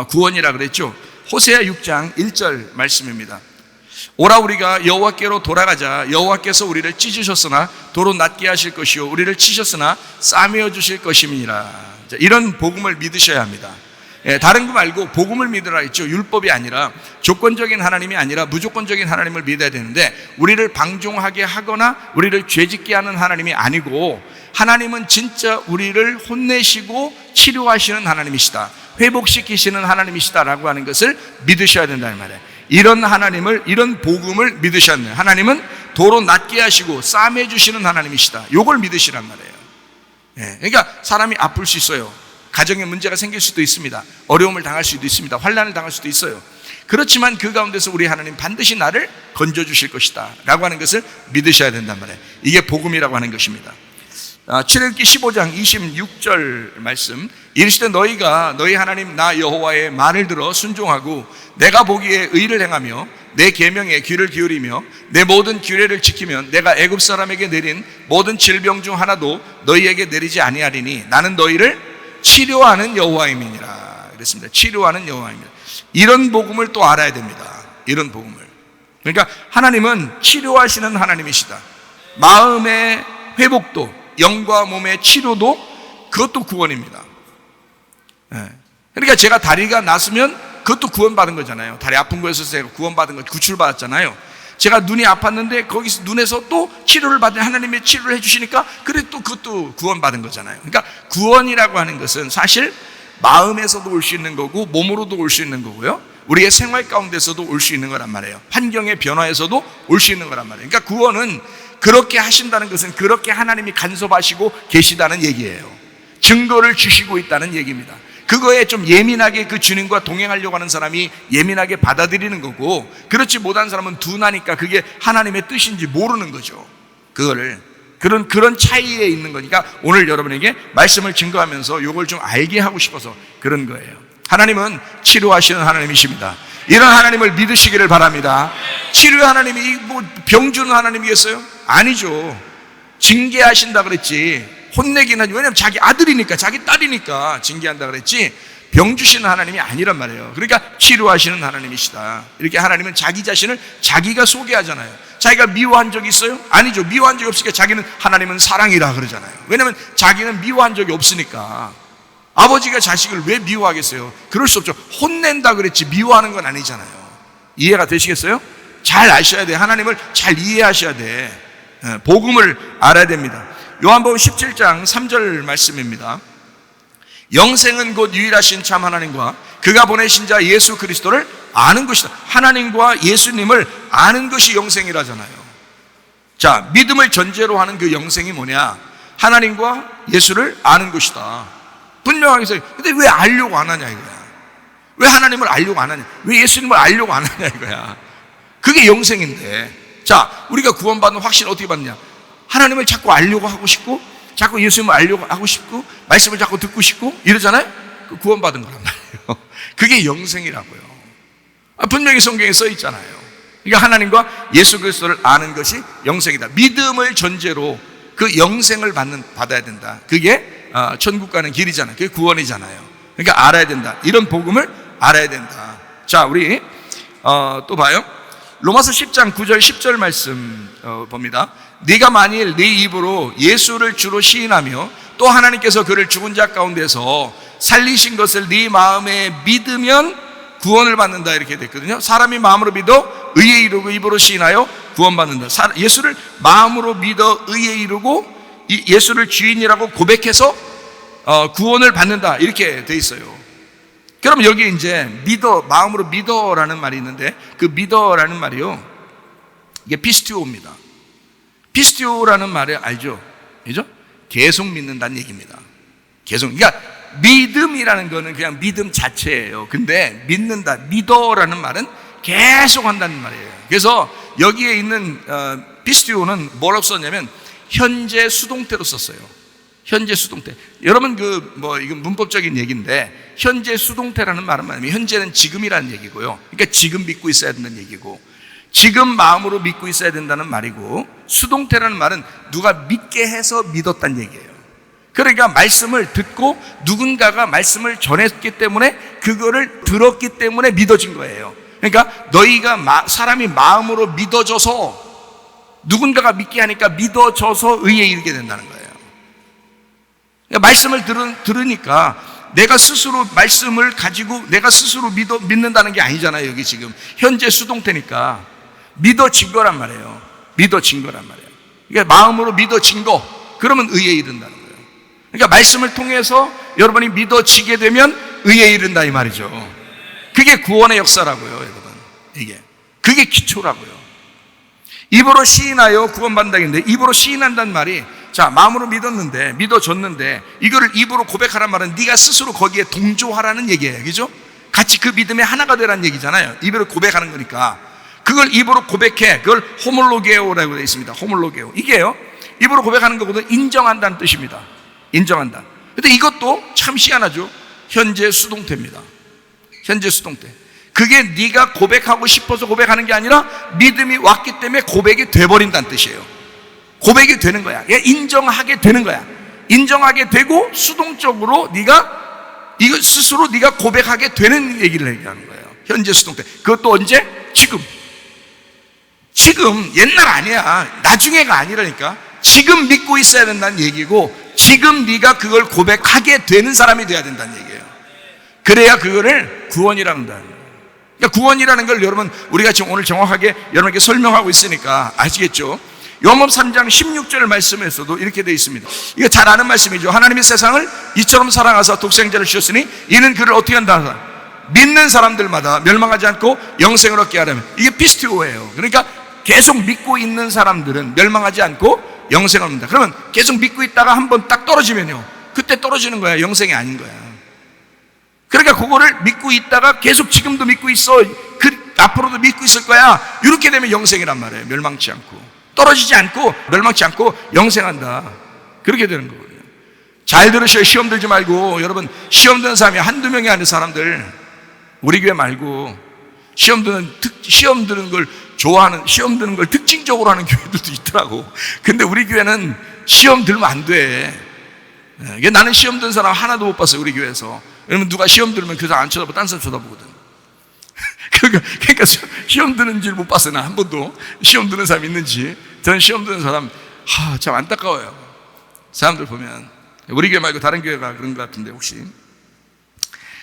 구원이라 그랬죠. 호세아 6장 1절 말씀입니다. 오라 우리가 여호와께로 돌아가자. 여호와께서 우리를 찢으셨으나 도로 낫게 하실 것이요 우리를 치셨으나 싸매어 주실 것임이니라. 이런 복음을 믿으셔야 합니다. 다른 거 말고 복음을 믿으라 했죠. 율법이 아니라, 조건적인 하나님이 아니라 무조건적인 하나님을 믿어야 되는데, 우리를 방종하게 하거나 우리를 죄짓게 하는 하나님이 아니고, 하나님은 진짜 우리를 혼내시고 치료하시는 하나님이시다, 회복시키시는 하나님이시다라고 하는 것을 믿으셔야 된다는 말이에요. 이런 하나님을, 이런 복음을 믿으셔야 돼요. 하나님은 도로 낫게 하시고 싸매 주시는 하나님이시다, 요걸 믿으시란 말이에요. 그러니까 사람이 아플 수 있어요. 가정에 문제가 생길 수도 있습니다. 어려움을 당할 수도 있습니다. 환난을 당할 수도 있어요. 그렇지만 그 가운데서 우리 하나님 반드시 나를 건져주실 것이다 라고 하는 것을 믿으셔야 된단 말이에요. 이게 복음이라고 하는 것입니다. 출애굽기 15장 26절 말씀. 이르시되 너희가 너희 하나님 나 여호와의 말을 들어 순종하고 내가 보기에 의를 행하며 내 계명에 귀를 기울이며 내 모든 규례를 지키면 내가 애굽 사람에게 내린 모든 질병 중 하나도 너희에게 내리지 아니하리니 나는 너희를 치료하는 여호와임이니라 그랬습니다. 치료하는 여호와입니다. 이런 복음을 또 알아야 됩니다. 이런 복음을. 그러니까 하나님은 치료하시는 하나님이시다. 마음의 회복도, 영과 몸의 치료도, 그것도 구원입니다. 그러니까 제가 다리가 났으면 그것도 구원받은 거잖아요. 다리 아픈 거에서 제가 구원받은 거, 구출받았잖아요. 제가 눈이 아팠는데 거기서 눈에서 또 치료를 받은, 하나님의 치료를 해주시니까 그래 또 그것도 구원받은 거잖아요. 그러니까 구원이라고 하는 것은 사실 마음에서도 올 수 있는 거고 몸으로도 올 수 있는 거고요, 우리의 생활 가운데서도 올 수 있는 거란 말이에요. 환경의 변화에서도 올 수 있는 거란 말이에요. 그러니까 구원은 그렇게 하신다는 것은 그렇게 하나님이 간섭하시고 계시다는 얘기예요. 증거를 주시고 있다는 얘기입니다. 그거에 좀 예민하게 그 주님과 동행하려고 하는 사람이 예민하게 받아들이는 거고, 그렇지 못한 사람은 둔하니까 그게 하나님의 뜻인지 모르는 거죠. 그거를 그런 차이에 있는 거니까 오늘 여러분에게 말씀을 증거하면서 이걸 좀 알게 하고 싶어서 그런 거예요. 하나님은 치료하시는 하나님이십니다. 이런 하나님을 믿으시기를 바랍니다. 치료의 하나님이 뭐 병 주는 하나님이겠어요? 아니죠. 징계하신다 그랬지, 혼내긴 하지. 왜냐하면 자기 아들이니까, 자기 딸이니까 징계한다 그랬지, 병 주시는 하나님이 아니란 말이에요. 그러니까 치료하시는 하나님이시다. 이렇게 하나님은 자기 자신을 자기가 소개하잖아요. 자기가 미워한 적이 있어요? 아니죠. 미워한 적이 없으니까 자기는 하나님은 사랑이라 그러잖아요. 왜냐하면 자기는 미워한 적이 없으니까. 아버지가 자식을 왜 미워하겠어요? 그럴 수 없죠. 혼낸다 그랬지 미워하는 건 아니잖아요. 이해가 되시겠어요? 잘 아셔야 돼. 하나님을 잘 이해하셔야 돼. 복음을 알아야 됩니다. 요한복음 17장 3절 말씀입니다. 영생은 곧 유일하신 참 하나님과 그가 보내신 자 예수 그리스도를 아는 것이다. 하나님과 예수님을 아는 것이 영생이라잖아요. 자, 믿음을 전제로 하는 그 영생이 뭐냐? 하나님과 예수를 아는 것이다. 분명하게 써요. 근데 왜 알려고 안 하냐 이거야. 왜 하나님을 알려고 안 하냐? 왜 예수님을 알려고 안 하냐 이거야. 그게 영생인데. 자, 우리가 구원받는 확신 어떻게 받느냐? 하나님을 자꾸 알려고 하고 싶고, 자꾸 예수님을 알려고 하고 싶고, 말씀을 자꾸 듣고 싶고 이러잖아요. 그 구원받은 거란 말이에요. 그게 영생이라고요. 분명히 성경에 써 있잖아요. 그러니까 하나님과 예수 그리스도를 아는 것이 영생이다. 믿음을 전제로 그 영생을 받아야 된다. 그게 천국 가는 길이잖아요. 그게 구원이잖아요. 그러니까 알아야 된다. 이런 복음을 알아야 된다. 자, 우리 또 봐요. 로마서 10장 9절 10절 말씀 봅니다. 네가 만일 네 입으로 예수를 주로 시인하며 또 하나님께서 그를 죽은 자 가운데서 살리신 것을 네 마음에 믿으면 구원을 받는다. 이렇게 됐거든요. 사람이 마음으로 믿어 의에 이르고 입으로 시인하여 구원받는다. 예수를 마음으로 믿어 의에 이르고 예수를 주인이라고 고백해서 구원을 받는다. 이렇게 돼 있어요. 그럼 여기 이제 믿어, 마음으로 믿어라는 말이 있는데, 그 믿어라는 말이요, 이게 피스티오입니다. 피스티오라는 말을 알죠? 그죠? 계속 믿는다는 얘기입니다. 계속. 그러니까 믿음이라는 거는 그냥 믿음 자체예요. 근데 믿는다, 믿어라는 말은 계속 한다는 말이에요. 그래서 여기에 있는 피스티오는 뭐라고 썼냐면 현재 수동태로 썼어요. 현재 수동태. 여러분 이건 문법적인 얘기인데, 현재 수동태라는 말은 뭐냐면 현재는 지금이라는 얘기고요. 그러니까 지금 믿고 있어야 된다는 얘기고, 지금 마음으로 믿고 있어야 된다는 말이고, 수동태라는 말은 누가 믿게 해서 믿었다는 얘기예요. 그러니까 말씀을 듣고 누군가가 말씀을 전했기 때문에 그거를 들었기 때문에 믿어진 거예요. 그러니까 너희가 사람이 마음으로 믿어져서 누군가가 믿게 하니까 믿어져서 의에 이르게 된다는 거예요. 그러니까 말씀을 들으니까 내가 스스로 말씀을 가지고 내가 스스로 믿는다는 게 아니잖아요. 여기 지금 현재 수동태니까 믿어진 거란 말이에요. 믿어진 거란 말이에요. 그러니까 마음으로 믿어진 거, 그러면 의에 이른다는 거예요. 그러니까 말씀을 통해서 여러분이 믿어지게 되면 의에 이른다 이 말이죠. 그게 구원의 역사라고요, 여러분. 그게 기초라고요. 입으로 시인하여 구원받는다 했는데, 입으로 시인한다는 말이, 자, 마음으로 믿었는데, 믿어졌는데, 이거를 입으로 고백하란 말은 네가 스스로 거기에 동조하라는 얘기예요. 그죠? 같이 그 믿음에 하나가 되라는 얘기잖아요. 입으로 고백하는 거니까. 그걸 입으로 고백해. 그걸 호몰로게오라고 되어 있습니다. 호몰로게오. 이게요, 입으로 고백하는 것보다 인정한다는 뜻입니다. 인정한다. 근데 이것도 참 희한하죠. 현재 수동태입니다. 현재 수동태. 그게 네가 고백하고 싶어서 고백하는 게 아니라 믿음이 왔기 때문에 고백이 돼버린다는 뜻이에요. 고백이 되는 거야. 인정하게 되는 거야. 인정하게 되고 수동적으로 이거 스스로 네가 고백하게 되는 얘기를 얘기하는 거예요. 현재 수동태. 그것도 언제? 지금. 옛날 아니야. 나중에가 아니라니까. 지금 믿고 있어야 된다는 얘기고, 지금 네가 그걸 고백하게 되는 사람이 돼야 된다는 얘기예요. 그래야 그거를 구원이라고 한다는 거예요. 그러니까 구원이라는 걸 여러분, 우리가 지금 오늘 정확하게 여러분에게 설명하고 있으니까 아시겠죠? 요한복음 3장 16절 말씀에서도 이렇게 되어 있습니다. 이거 잘 아는 말씀이죠. 하나님이 세상을 이처럼 사랑하사 독생자를 주셨으니 이는 그를 어떻게 한다? 믿는 사람들마다 멸망하지 않고 영생을 얻게 하려면. 이게 피스티오예요. 그러니까 계속 믿고 있는 사람들은 멸망하지 않고 영생을 얻는다. 그러면 계속 믿고 있다가 한번 딱 떨어지면요, 그때 떨어지는 거야. 영생이 아닌 거야. 그러니까 그거를 믿고 있다가 계속 지금도 믿고 있어, 앞으로도 믿고 있을 거야, 이렇게 되면 영생이란 말이에요. 멸망치 않고, 떨어지지 않고, 멸망치 않고 영생한다. 그렇게 되는 거거든요. 잘 들으셔요. 시험 들지 말고. 여러분, 시험 드는 사람이 한두 명이 아닌 사람들, 우리 교회 말고 시험 드는 걸 좋아하는, 시험 드는 걸 특징적으로 하는 교회들도 있더라고. 근데 우리 교회는 시험 들면 안 돼. 나는 시험 든 사람 하나도 못 봤어요, 우리 교회에서. 왜냐면 누가 시험 들면 그 사람 안 쳐다보고 딴 사람 쳐다보거든. 그러니까 시험 드는 줄 못 봤어요. 난 한 번도 시험 드는 사람 있는지. 저는 시험 드는 사람 참 안타까워요. 사람들 보면. 우리 교회 말고 다른 교회가 그런 것 같은데, 혹시.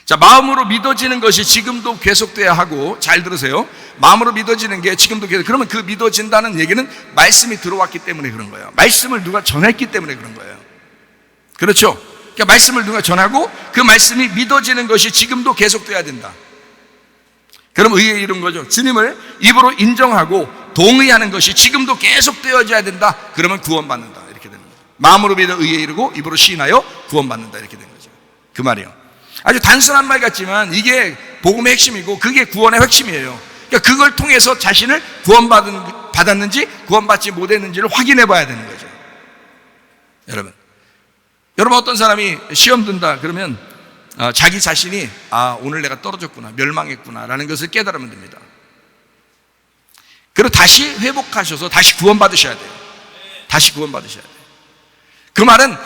자, 마음으로 믿어지는 것이 지금도 계속돼야 하고, 잘 들으세요. 마음으로 믿어지는 게 지금도 계속, 그러면 그 믿어진다는 얘기는 말씀이 들어왔기 때문에 그런 거예요. 말씀을 누가 전했기 때문에 그런 거예요. 그렇죠? 그러니까 말씀을 누가 전하고 그 말씀이 믿어지는 것이 지금도 계속돼야 된다. 그럼 의에 이른 거죠. 주님을 입으로 인정하고 동의하는 것이 지금도 계속되어져야 된다. 그러면 구원받는다. 이렇게 되는 거죠. 마음으로 믿어 의에 이르고 입으로 시인하여 구원받는다. 이렇게 되는 거죠. 그 말이에요. 아주 단순한 말 같지만 이게 복음의 핵심이고 그게 구원의 핵심이에요. 그러니까 그걸 통해서 자신을 구원받았는지 구원받지 못했는지를 확인해 봐야 되는 거죠. 여러분 어떤 사람이 시험 든다 그러면 자기 자신이 오늘 내가 떨어졌구나, 멸망했구나 라는 것을 깨달으면 됩니다. 그리고 다시 회복하셔서 다시 구원받으셔야 돼요. 다시 구원받으셔야 돼요. 그 말은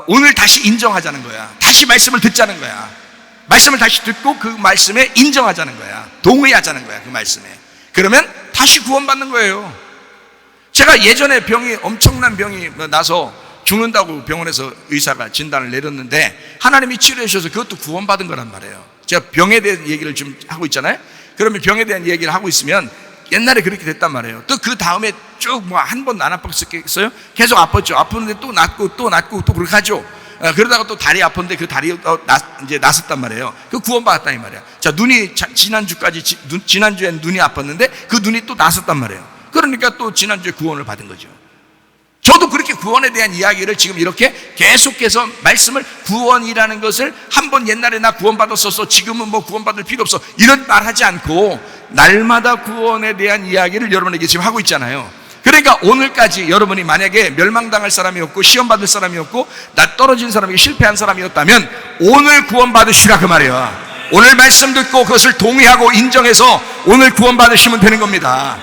오늘 다시 인정하자는 거야. 다시 말씀을 듣자는 거야. 말씀을 다시 듣고 그 말씀에 인정하자는 거야. 동의하자는 거야, 그 말씀에. 그러면 다시 구원받는 거예요. 제가 예전에 엄청난 병이 나서 죽는다고 병원에서 의사가 진단을 내렸는데 하나님이 치료해 주셔서 그것도 구원받은 거란 말이에요. 제가 병에 대한 얘기를 지금 하고 있잖아요. 그러면 병에 대한 얘기를 하고 있으면 옛날에 그렇게 됐단 말이에요. 또 그 다음에 쭉 한 번 안 아팠겠어요? 계속 아팠죠. 아팠는데 또 낫고 또 그렇게 하죠. 그러다가 또 다리 아픈데 그 다리 이제 낫았단 말이에요. 그 구원받았다 이 말이야. 자, 눈이 지난주엔 눈이 아팠는데 그 눈이 또 낫았단 말이에요. 그러니까 또 지난주에 구원을 받은 거죠. 저도 그렇게 구원에 대한 이야기를 지금 이렇게 계속해서 말씀을, 구원이라는 것을 한번 옛날에 나 구원받았었어, 지금은 뭐 구원받을 필요 없어, 이런 말 하지 않고 날마다 구원에 대한 이야기를 여러분에게 지금 하고 있잖아요. 그러니까 오늘까지 여러분이 만약에 멸망당할 사람이었고 시험받을 사람이었고 나 떨어진 사람이 실패한 사람이었다면 오늘 구원받으시라 그 말이에요. 오늘 말씀 듣고 그것을 동의하고 인정해서 오늘 구원받으시면 되는 겁니다.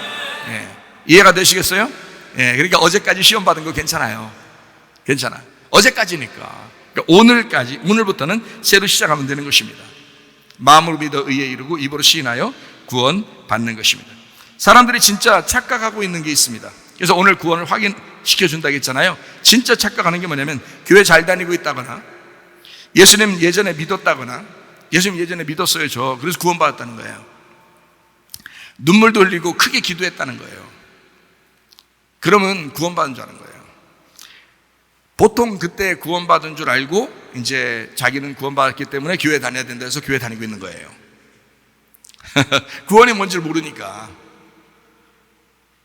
이해가 되시겠어요? 그러니까 어제까지 시험 받은 거 괜찮아요. 괜찮아. 어제까지니까. 그러니까 오늘까지, 오늘부터는 새로 시작하면 되는 것입니다. 마음으로 믿어 의에 이르고 입으로 시인하여 구원 받는 것입니다. 사람들이 진짜 착각하고 있는 게 있습니다. 그래서 오늘 구원을 확인시켜준다고 했잖아요. 진짜 착각하는 게 뭐냐면 교회 잘 다니고 있다거나 예수님 예전에 믿었다거나 예수님 예전에 믿었어요 저, 그래서 구원받았다는 거예요. 눈물도 흘리고 크게 기도했다는 거예요. 그러면 구원받은 줄 아는 거예요. 보통 그때 구원받은 줄 알고 이제 자기는 구원받았기 때문에 교회 다녀야 된다 해서 교회 다니고 있는 거예요. 구원이 뭔지를 모르니까.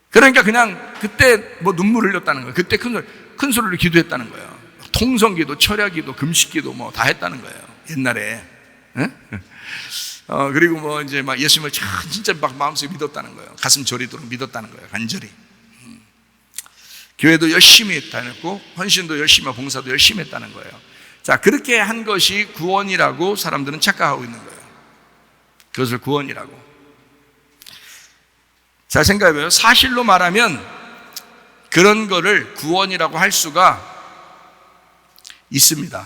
그러니까 그냥 그때 뭐 눈물 흘렸다는 거예요. 그때 큰 소리로 기도했다는 거예요. 통성기도, 철야기도, 금식기도 뭐 다 했다는 거예요. 옛날에. 그리고 뭐 이제 막 예수님을 진짜 막 마음속에 믿었다는 거예요. 가슴 저리도록 믿었다는 거예요. 간절히. 교회도 열심히 다녔고 헌신도 열심히 하고 봉사도 열심히 했다는 거예요. 자, 그렇게 한 것이 구원이라고 사람들은 착각하고 있는 거예요. 그것을 구원이라고. 잘 생각해봐요. 사실로 말하면 그런 거를 구원이라고 할 수가 있습니다.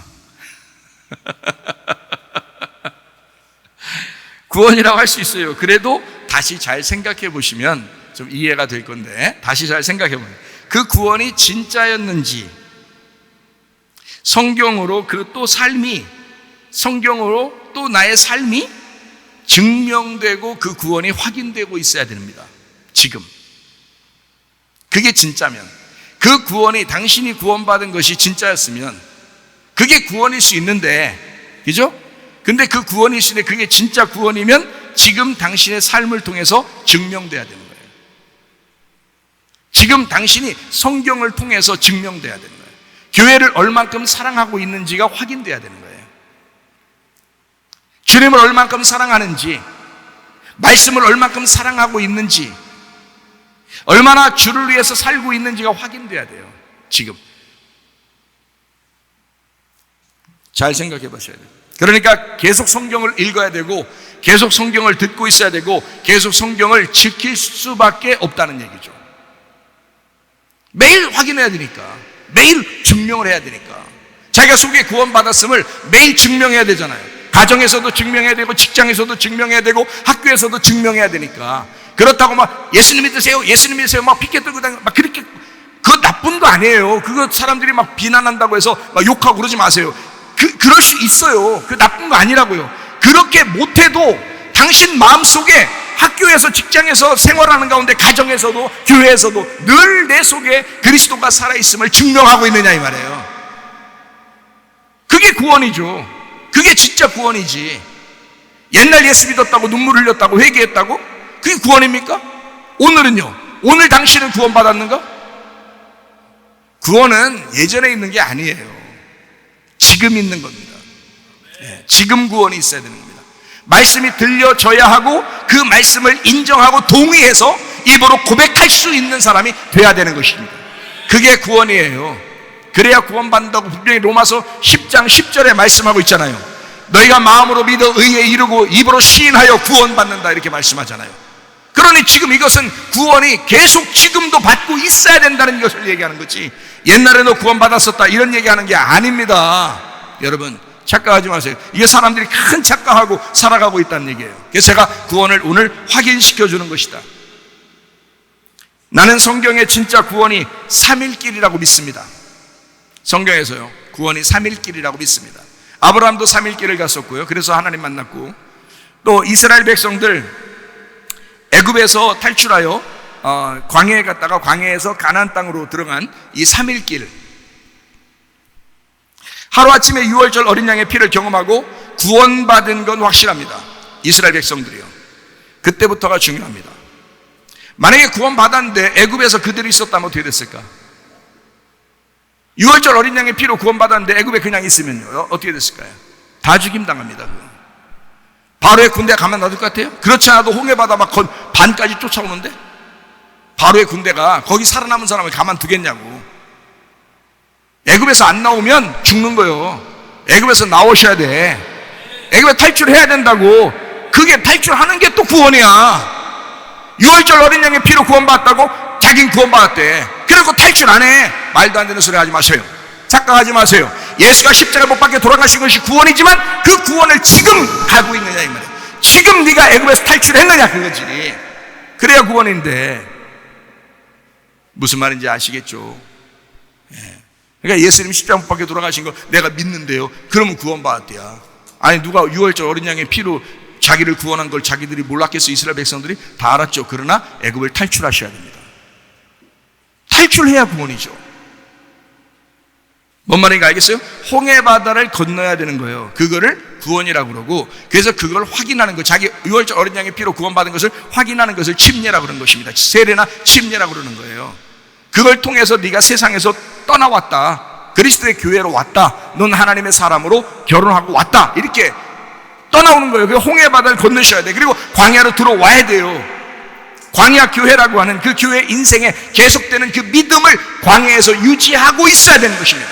구원이라고 할 수 있어요. 그래도 다시 잘 생각해 보시면 좀 이해가 될 건데, 다시 잘 생각해 보면 그 구원이 진짜였는지, 성경으로 그 또 삶이, 성경으로 또 나의 삶이 증명되고 그 구원이 확인되고 있어야 됩니다. 지금 그게 진짜면, 그 구원이, 당신이 구원받은 것이 진짜였으면 그게 구원일 수 있는데, 그죠? 근데 그 구원일 수 있는데 그게 진짜 구원이면 지금 당신의 삶을 통해서 증명돼야 되는 거예요. 지금 당신이 성경을 통해서 증명돼야 되는 거예요. 교회를 얼만큼 사랑하고 있는지가 확인돼야 되는 거예요. 주님을 얼만큼 사랑하는지, 말씀을 얼만큼 사랑하고 있는지, 얼마나 주를 위해서 살고 있는지가 확인돼야 돼요. 지금 잘 생각해 보셔야 돼요. 그러니까 계속 성경을 읽어야 되고, 계속 성경을 듣고 있어야 되고, 계속 성경을 지킬 수밖에 없다는 얘기죠. 매일 확인해야 되니까, 매일 증명을 해야 되니까. 자기가 속에 구원받았음을 매일 증명해야 되잖아요. 가정에서도 증명해야 되고, 직장에서도 증명해야 되고, 학교에서도 증명해야 되니까. 그렇다고 막 예수님 믿으세요, 예수님 믿으세요 막 피켓 들고 다니고 막 그렇게, 그거 나쁜 거 아니에요. 그거 사람들이 막 비난한다고 해서 막 욕하고 그러지 마세요. 그럴 수 있어요. 그 나쁜 거 아니라고요. 그렇게 못해도 당신 마음속에, 학교에서, 직장에서, 생활하는 가운데, 가정에서도, 교회에서도 늘 내 속에 그리스도가 살아있음을 증명하고 있느냐 이 말이에요. 그게 구원이죠. 그게 진짜 구원이지. 옛날 예수 믿었다고 눈물 흘렸다고 회개했다고? 그게 구원입니까? 오늘은요? 오늘 당신은 구원받았는가? 구원은 예전에 있는 게 아니에요. 지금 있는 겁니다. 지금 구원이 있어야 되는 겁니다. 말씀이 들려져야 하고, 그 말씀을 인정하고 동의해서 입으로 고백할 수 있는 사람이 돼야 되는 것입니다. 그게 구원이에요. 그래야 구원받는다고 분명히 로마서 10장 10절에 말씀하고 있잖아요. 너희가 마음으로 믿어 의에 이르고 입으로 시인하여 구원받는다, 이렇게 말씀하잖아요. 그러니 지금 이것은 구원이 계속 지금도 받고 있어야 된다는 것을 얘기하는 거지, 옛날에도 구원받았었다 이런 얘기하는 게 아닙니다. 여러분 착각하지 마세요. 이게 사람들이 큰 착각하고 살아가고 있다는 얘기예요. 그래서 제가 구원을 오늘 확인시켜 주는 것이다. 나는 성경의 진짜 구원이 3일길이라고 믿습니다. 성경에서요, 구원이 3일길이라고 믿습니다. 아브라함도 3일길을 갔었고요. 그래서 하나님 만났고, 또 이스라엘 백성들 애굽에서 탈출하여 광야에 갔다가 광야에서 가나안 땅으로 들어간 이 3일길, 하루아침에 6월절 어린 양의 피를 경험하고 구원받은 건 확실합니다. 이스라엘 백성들이요. 그때부터가 중요합니다. 만약에 구원받았는데 애굽에서 그들이 있었다면 어떻게 됐을까? 6월절 어린 양의 피로 구원받았는데 애굽에 그냥 있으면요, 어떻게 됐을까요? 다 죽임당합니다. 바로의 군대 가만 놔둘 것 같아요? 그렇지 않아도 홍해바다 막 반까지 쫓아오는데 바로의 군대가 거기 살아남은 사람을 가만 두겠냐고. 애굽에서 안 나오면 죽는 거예요. 애굽에서 나오셔야 돼. 애굽에 탈출해야 된다고. 그게 탈출하는 게 또 구원이야. 6월절 어린 양의 피로 구원받았다고 자기는 구원받았대. 그리고 탈출 안 해. 말도 안 되는 소리 하지 마세요. 착각하지 마세요. 예수가 십자가 못 박혀 돌아가신 것이 구원이지만 그 구원을 지금 가고 있느냐 이 말이에요. 지금 네가 애굽에서 탈출했느냐 그거지. 그래야 구원인데. 무슨 말인지 아시겠죠? 그러니까 예수님 십자가 못 박혀 돌아가신 거 내가 믿는데요, 그러면 구원받았대야. 아니 누가 6월절 어린 양의 피로 자기를 구원한 걸 자기들이 몰랐겠어? 이스라엘 백성들이 다 알았죠. 그러나 애굽을 탈출하셔야 됩니다. 탈출해야 구원이죠. 뭔 말인가 알겠어요? 홍해바다를 건너야 되는 거예요. 그거를 구원이라고 그러고, 그래서 그걸 확인하는 거, 자기 6월절 어린 양의 피로 구원받은 것을 확인하는 것을 침례라고 그러는 것입니다. 세례나 침례라고 그러는 거예요. 그걸 통해서 네가 세상에서 떠나왔다, 그리스도의 교회로 왔다, 넌 하나님의 사람으로 결혼하고 왔다, 이렇게 떠나오는 거예요. 그 홍해바다를 건너셔야 돼. 그리고 광야로 들어와야 돼요. 광야 교회라고 하는 그 교회 인생에 계속되는 그 믿음을 광야에서 유지하고 있어야 되는 것입니다.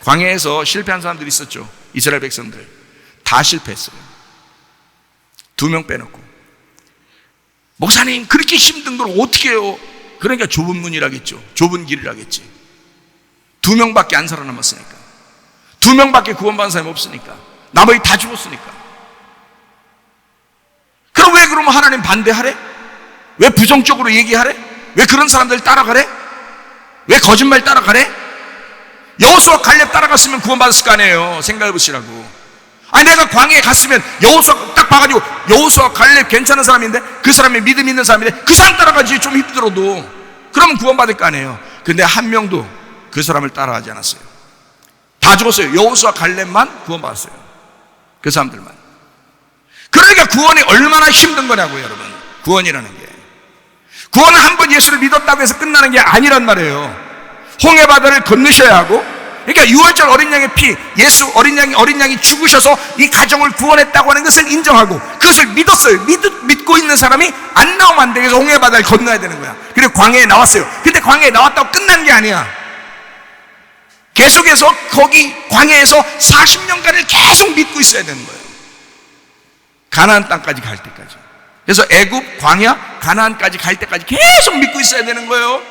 광야에서 실패한 사람들이 있었죠. 이스라엘 백성들 다 실패했어요. 2명 빼놓고. 목사님 그렇게 힘든 걸 어떻게 해요? 그러니까 좁은 문이라겠죠. 좁은 길이라겠지. 2명밖에 안 살아남았으니까. 2명밖에 구원받은 사람이 없으니까. 나머지 다 죽었으니까. 그럼 왜 그러면 하나님 반대하래? 왜 부정적으로 얘기하래? 왜 그런 사람들 따라가래? 왜 거짓말 따라가래? 여호수아 갈렙 따라갔으면 구원받았을 거 아니에요. 생각해 보시라고. 아니 내가 광야에 갔으면 여호수아 딱 봐가지고 여호수아 갈렙 괜찮은 사람인데, 그 사람이 믿음 있는 사람인데 그 사람 따라가지. 좀 힘들어도 그러면 구원받을 거 아니에요. 근데 한 명도 그 사람을 따라하지 않았어요. 다 죽었어요. 여호수아 갈렙만 구원받았어요. 그 사람들만. 그러니까 구원이 얼마나 힘든 거냐고요, 여러분. 구원이라는 게. 구원은 한 번 예수를 믿었다고 해서 끝나는 게 아니란 말이에요. 홍해바다를 건너셔야 하고, 그러니까 6월절 어린 양의 피, 예수 어린 양이 죽으셔서 이 가정을 구원했다고 하는 것을 인정하고 그것을 믿었어요. 믿고 있는 사람이 안 나오면 안 되겠어. 홍해바다를 건너야 되는 거야. 그리고 광야에 나왔어요. 근데 광야에 나왔다고 끝난 게 아니야. 계속해서 거기 광야에서 40년간을 계속 믿고 있어야 되는 거예요. 가나안 땅까지 갈 때까지. 그래서 애굽, 광야, 가나안까지 갈 때까지 계속 믿고 있어야 되는 거예요.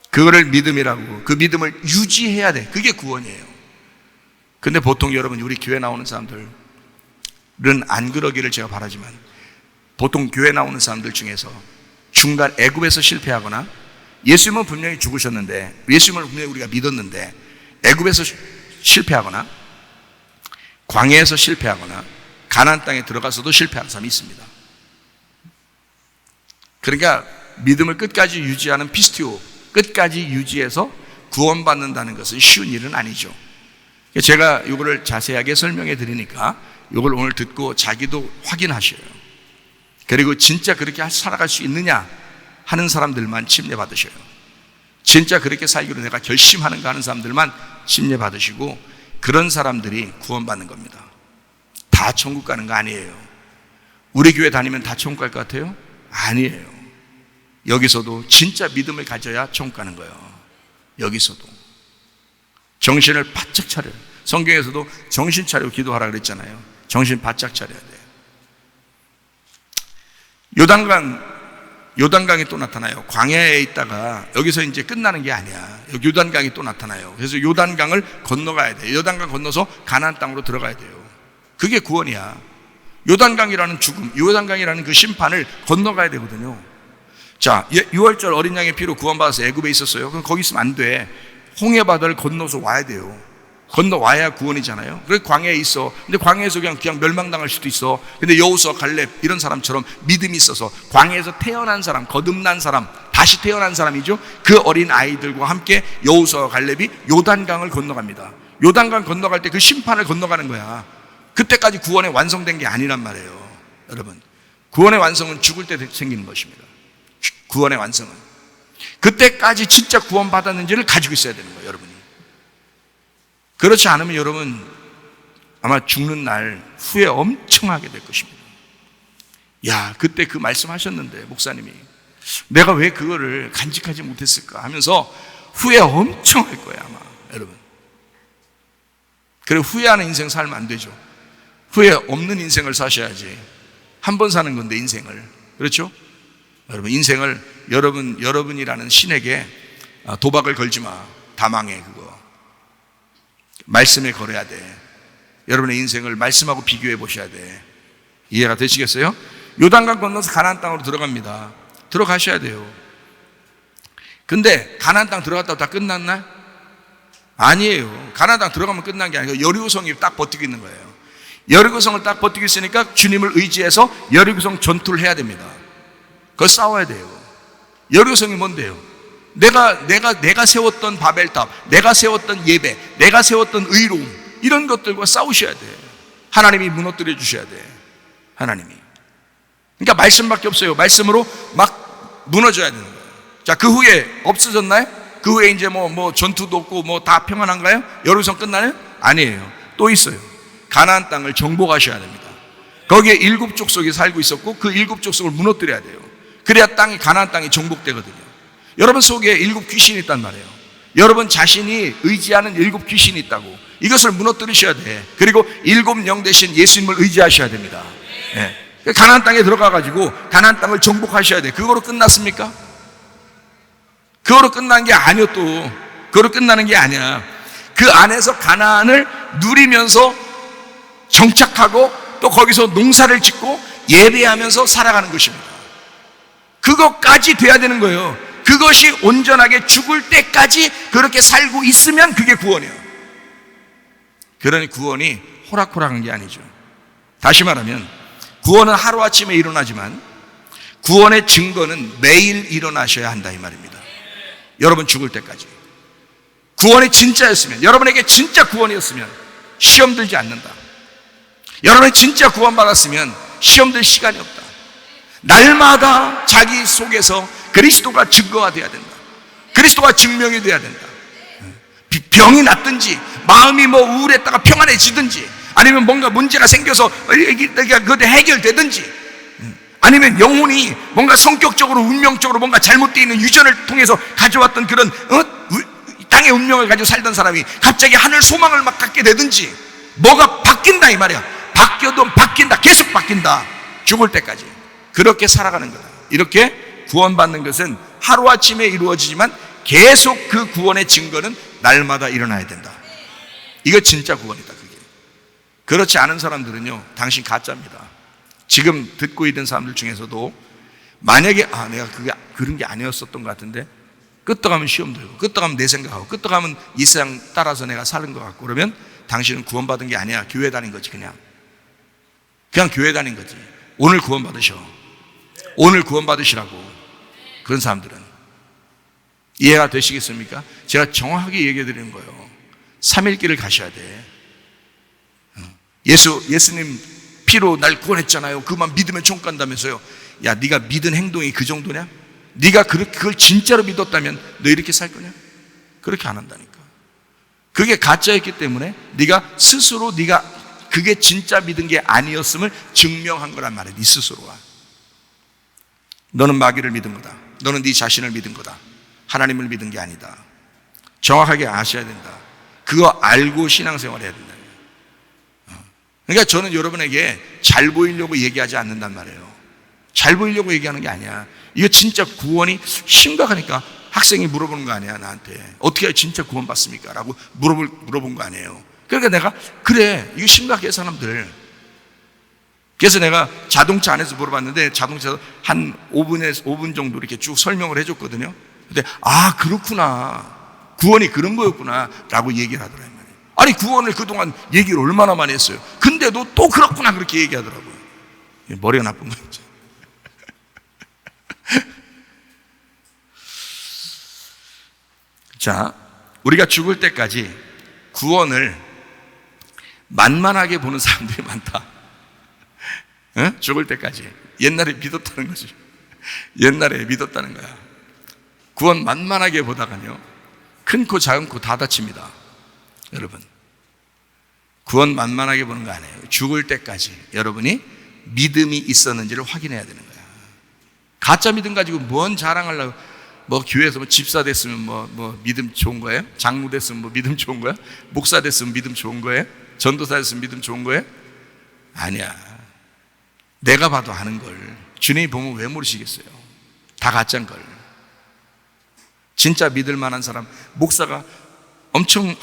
그거를 믿음이라고, 그 믿음을 유지해야 돼. 그게 구원이에요. 근데 보통 여러분, 우리 교회 나오는 사람들은 안 그러기를 제가 바라지만, 보통 교회 나오는 사람들 중에서 중간 애굽에서 실패하거나, 예수님은 분명히 죽으셨는데, 예수님을 분명히 우리가 믿었는데 애굽에서 실패하거나, 광야에서 실패하거나, 가나안 땅에 들어가서도 실패하는 사람이 있습니다. 그러니까 믿음을 끝까지 유지하는 피스티오, 끝까지 유지해서 구원받는다는 것은 쉬운 일은 아니죠. 제가 이거를 자세하게 설명해 드리니까 이걸 오늘 듣고 자기도 확인하셔요. 그리고 진짜 그렇게 살아갈 수 있느냐 하는 사람들만 침례 받으셔요. 진짜 그렇게 살기로 내가 결심하는가 하는 사람들만 침례 받으시고, 그런 사람들이 구원받는 겁니다. 다 천국 가는 거 아니에요. 우리 교회 다니면 다 천국 갈 것 같아요? 아니에요. 여기서도 진짜 믿음을 가져야 천국 가는 거예요. 여기서도 정신을 바짝 차려요. 성경에서도 정신 차리고 기도하라 그랬잖아요. 정신 바짝 차려야 돼요. 요단강이 또 나타나요. 광야에 있다가 여기서 이제 끝나는 게 아니야. 여기 요단강이 또 나타나요. 그래서 요단강을 건너가야 돼요. 요단강 건너서 가나안 땅으로 들어가야 돼요. 그게 구원이야. 요단강이라는 죽음, 요단강이라는 그 심판을 건너가야 되거든요. 자, 6월절 어린 양의 피로 구원받아서 애굽에 있었어요. 그럼 거기 있으면 안 돼. 홍해바다를 건너서 와야 돼요. 건너와야 구원이잖아요. 그래서 광야에 있어. 근데 광야에서 그냥 멸망당할 수도 있어. 근데 여호수아, 갈렙 이런 사람처럼 믿음이 있어서 광야에서 태어난 사람, 거듭난 사람, 다시 태어난 사람이죠. 그 어린 아이들과 함께 여호수아, 갈렙이 요단강을 건너갑니다. 요단강 건너갈 때 그 심판을 건너가는 거야. 그때까지 구원이 완성된 게 아니란 말이에요. 여러분, 구원의 완성은 죽을 때 생기는 것입니다. 구원의 완성은 그때까지 진짜 구원받았는지를 가지고 있어야 되는 거예요. 여러분이. 그렇지 않으면 여러분 아마 죽는 날 후회 엄청 하게 될 것입니다. 야, 그때 그 말씀하셨는데 목사님이 내가 왜 그거를 간직하지 못했을까 하면서 후회 엄청 할 거예요 아마. 여러분, 그래 후회하는 인생 살면 안 되죠. 후회 없는 인생을 사셔야지. 한 번 사는 건데 인생을. 그렇죠? 여러분, 인생을 여러분이라는 신에게 도박을 걸지 마. 다 망해 그거. 말씀에 걸어야 돼. 여러분의 인생을 말씀하고 비교해 보셔야 돼. 이해가 되시겠어요? 요단강 건너서 가나안 땅으로 들어갑니다. 들어가셔야 돼요. 근데 가나안 땅 들어갔다고 다 끝났나? 아니에요. 가나안 땅 들어가면 끝난 게 아니고 여리고성이 딱 버티고 있는 거예요. 여리고성을 딱 버티고 있으니까 주님을 의지해서 여리고성 전투를 해야 됩니다. 그걸 싸워야 돼요. 여리고성이 뭔데요? 내가 세웠던 바벨탑, 내가 세웠던 예배, 내가 세웠던 의로움, 이런 것들과 싸우셔야 돼. 하나님이 무너뜨려 주셔야 돼. 하나님이. 그러니까 말씀밖에 없어요. 말씀으로 막 무너져야 되는 거예요. 자, 그 후에 없어졌나요? 그 후에 이제 뭐 전투도 없고 뭐 다 평안한가요? 여리고성 끝나요? 아니에요. 또 있어요. 가나안 땅을 정복하셔야 됩니다. 거기에 7 족속이 살고 있었고 그 7 족속을 무너뜨려야 돼요. 그래야 가나안 땅이 정복되거든요. 여러분 속에 7 귀신이 있단 말이에요. 여러분 자신이 의지하는 7 귀신이 있다고. 이것을 무너뜨리셔야 돼. 그리고 7 영 대신 예수님을 의지하셔야 됩니다. 네. 가나안 땅에 들어가가지고 가나안 땅을 정복하셔야 돼. 그거로 끝났습니까? 그거로 끝난 게 아니요. 또 그거로 끝나는 게 아니야. 그 안에서 가나안을 누리면서 정착하고 또 거기서 농사를 짓고 예배하면서 살아가는 것입니다. 그것까지 돼야 되는 거예요. 그것이 온전하게 죽을 때까지 그렇게 살고 있으면 그게 구원이에요. 그러니 구원이 호락호락한 게 아니죠. 다시 말하면 구원은 하루아침에 일어나지만 구원의 증거는 매일 일어나셔야 한다 이 말입니다. 여러분 죽을 때까지. 구원이 진짜였으면, 여러분에게 진짜 구원이었으면 시험 들지 않는다. 여러분이 진짜 구원받았으면 시험 들 시간이 없다. 날마다 자기 속에서 그리스도가 증거가 돼야 된다. 그리스도가 증명이 돼야 된다. 병이 났든지 마음이 뭐 우울했다가 평안해지든지 아니면 뭔가 문제가 생겨서 그것도 해결되든지 아니면 영혼이 뭔가 성격적으로 운명적으로 뭔가 잘못되어 있는 유전을 통해서 가져왔던 그런 땅의 운명을 가지고 살던 사람이 갑자기 하늘 소망을 막 갖게 되든지 뭐가 바뀐다 이 말이야. 바뀌어도 바뀐다. 계속 바뀐다. 죽을 때까지 그렇게 살아가는 거다. 이렇게 구원받는 것은 하루아침에 이루어지지만 계속 그 구원의 증거는 날마다 일어나야 된다. 이거 진짜 구원이다. 그게. 그렇지 않은 사람들은요, 당신 가짜입니다. 지금 듣고 있는 사람들 중에서도 만약에 내가 그게 그런 게 아니었었던 것 같은데 끄떡하면 시험 들고 끄떡하면 내 생각하고 끄떡하면 이 세상 따라서 내가 사는 것 같고 그러면 당신은 구원받은 게 아니야. 교회 다닌 거지. 그냥 교회 다닌 거지. 오늘 구원받으셔. 오늘 구원받으시라고. 그런 사람들은 이해가 되시겠습니까? 제가 정확하게 얘기해 드리는 거예요. 3일길을 가셔야 돼. 예수님 피로 날 구원했잖아요. 그만 믿으면 총 간다면서요. 야, 네가 믿은 행동이 그 정도냐? 네가 그걸 진짜로 믿었다면 너 이렇게 살 거냐? 그렇게 안 한다니까. 그게 가짜였기 때문에 네가 스스로 네가 그게 진짜 믿은 게 아니었음을 증명한 거란 말이야. 네 스스로가. 너는 마귀를 믿은 거다. 너는 네 자신을 믿은 거다. 하나님을 믿은 게 아니다. 정확하게 아셔야 된다. 그거 알고 신앙생활 해야 된다. 그러니까 저는 여러분에게 잘 보이려고 얘기하지 않는단 말이에요. 잘 보이려고 얘기하는 게 아니야. 이거 진짜 구원이 심각하니까 학생이 물어보는 거 아니야. 나한테 어떻게 해야 진짜 구원 받습니까? 라고 물어본 거 아니에요. 그러니까 내가 그래 이거 심각해 사람들. 그래서 내가 자동차 안에서 물어봤는데 자동차에서 한 5분 정도 이렇게 쭉 설명을 해줬거든요. 근데 그렇구나, 구원이 그런 거였구나 라고 얘기를 하더라고요. 아니 구원을 그동안 얘기를 얼마나 많이 했어요. 근데도 또 그렇구나 그렇게 얘기하더라고요. 머리가 나쁜 거죠. 자, 우리가 죽을 때까지 구원을 만만하게 보는 사람들이 많다. 죽을 때까지. 옛날에 믿었다는 거지. 옛날에 믿었다는 거야. 구원 만만하게 보다가요, 큰 코 작은 코 다 다칩니다. 여러분, 구원 만만하게 보는 거 아니에요. 죽을 때까지 여러분이 믿음이 있었는지를 확인해야 되는 거야. 가짜 믿음 가지고 뭔 자랑하려고. 뭐 교회에서 뭐 집사 됐으면 뭐 믿음 좋은 거예요? 장로 됐으면 뭐 믿음 좋은 거야? 목사 됐으면 믿음 좋은 거예요? 전도사 됐으면 믿음 좋은 거예요? 아니야. 내가 봐도 아는 걸 주님이 보면 왜 모르시겠어요? 다 가짜인 걸. 진짜 믿을 만한 사람, 목사가 엄청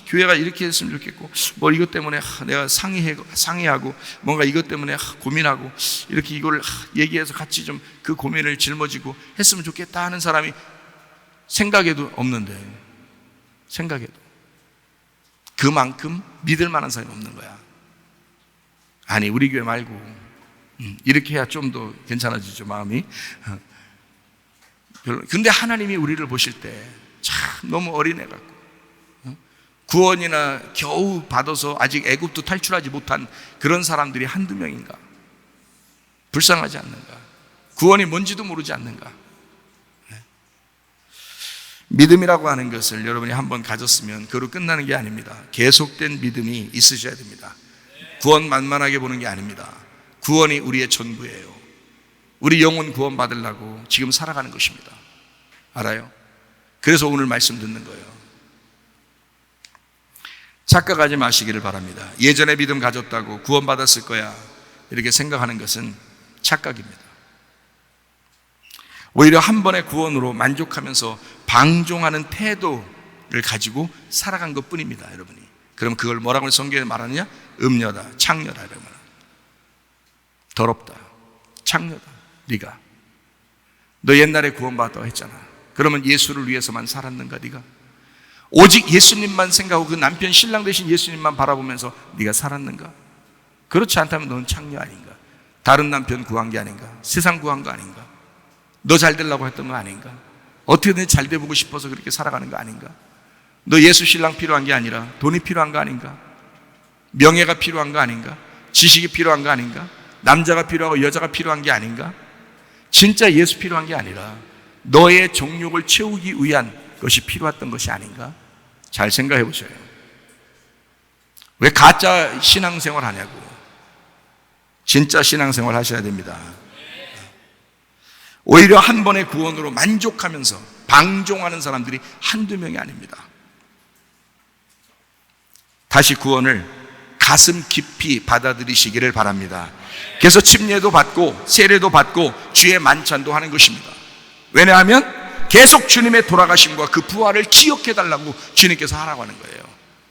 교회가 이렇게 했으면 좋겠고 뭐 이것 때문에 내가 상의하고 뭔가 이것 때문에 고민하고 이렇게 이걸 얘기해서 같이 좀 그 고민을 짊어지고 했으면 좋겠다 하는 사람이 생각에도 없는데, 생각에도 그만큼 믿을 만한 사람이 없는 거야. 아니 우리 교회 말고 이렇게 해야 좀 더 괜찮아지죠, 마음이. 근데 하나님이 우리를 보실 때 참 너무 어린애 같고 구원이나 겨우 받아서 아직 애굽도 탈출하지 못한 그런 사람들이 한두 명인가? 불쌍하지 않는가? 구원이 뭔지도 모르지 않는가? 믿음이라고 하는 것을 여러분이 한번 가졌으면 그로 끝나는 게 아닙니다. 계속된 믿음이 있으셔야 됩니다. 구원 만만하게 보는 게 아닙니다. 구원이 우리의 전부예요. 우리 영혼 구원 받으려고 지금 살아가는 것입니다. 알아요? 그래서 오늘 말씀 듣는 거예요. 착각하지 마시기를 바랍니다. 예전에 믿음 가졌다고 구원 받았을 거야 이렇게 생각하는 것은 착각입니다. 오히려 한 번의 구원으로 만족하면서 방종하는 태도를 가지고 살아간 것 뿐입니다. 여러분이. 그럼 그걸 뭐라고 성경에 말하느냐? 음녀다, 창녀다 이런 말. 더럽다, 창녀다. 네가 너 옛날에 구원받았다고 했잖아. 그러면 예수를 위해서만 살았는가? 네가 오직 예수님만 생각하고 그 남편 신랑 되신 예수님만 바라보면서 네가 살았는가? 그렇지 않다면 너는 창녀 아닌가? 다른 남편 구한 게 아닌가? 세상 구한 거 아닌가? 너 잘 되려고 했던 거 아닌가? 어떻게든 잘 돼보고 싶어서 그렇게 살아가는 거 아닌가? 너 예수 신랑 필요한 게 아니라 돈이 필요한 거 아닌가? 명예가 필요한 거 아닌가? 지식이 필요한 거 아닌가? 남자가 필요하고 여자가 필요한 게 아닌가? 진짜 예수 필요한 게 아니라 너의 정욕을 채우기 위한 것이 필요했던 것이 아닌가? 잘 생각해 보셔요. 왜 가짜 신앙생활 하냐고. 진짜 신앙생활 하셔야 됩니다. 오히려 한 번의 구원으로 만족하면서 방종하는 사람들이 한두 명이 아닙니다. 다시 구원을 가슴 깊이 받아들이시기를 바랍니다. 그래서 침례도 받고 세례도 받고 주의 만찬도 하는 것입니다. 왜냐하면 계속 주님의 돌아가심과 그 부활을 기억해달라고 주님께서 하라고 하는 거예요.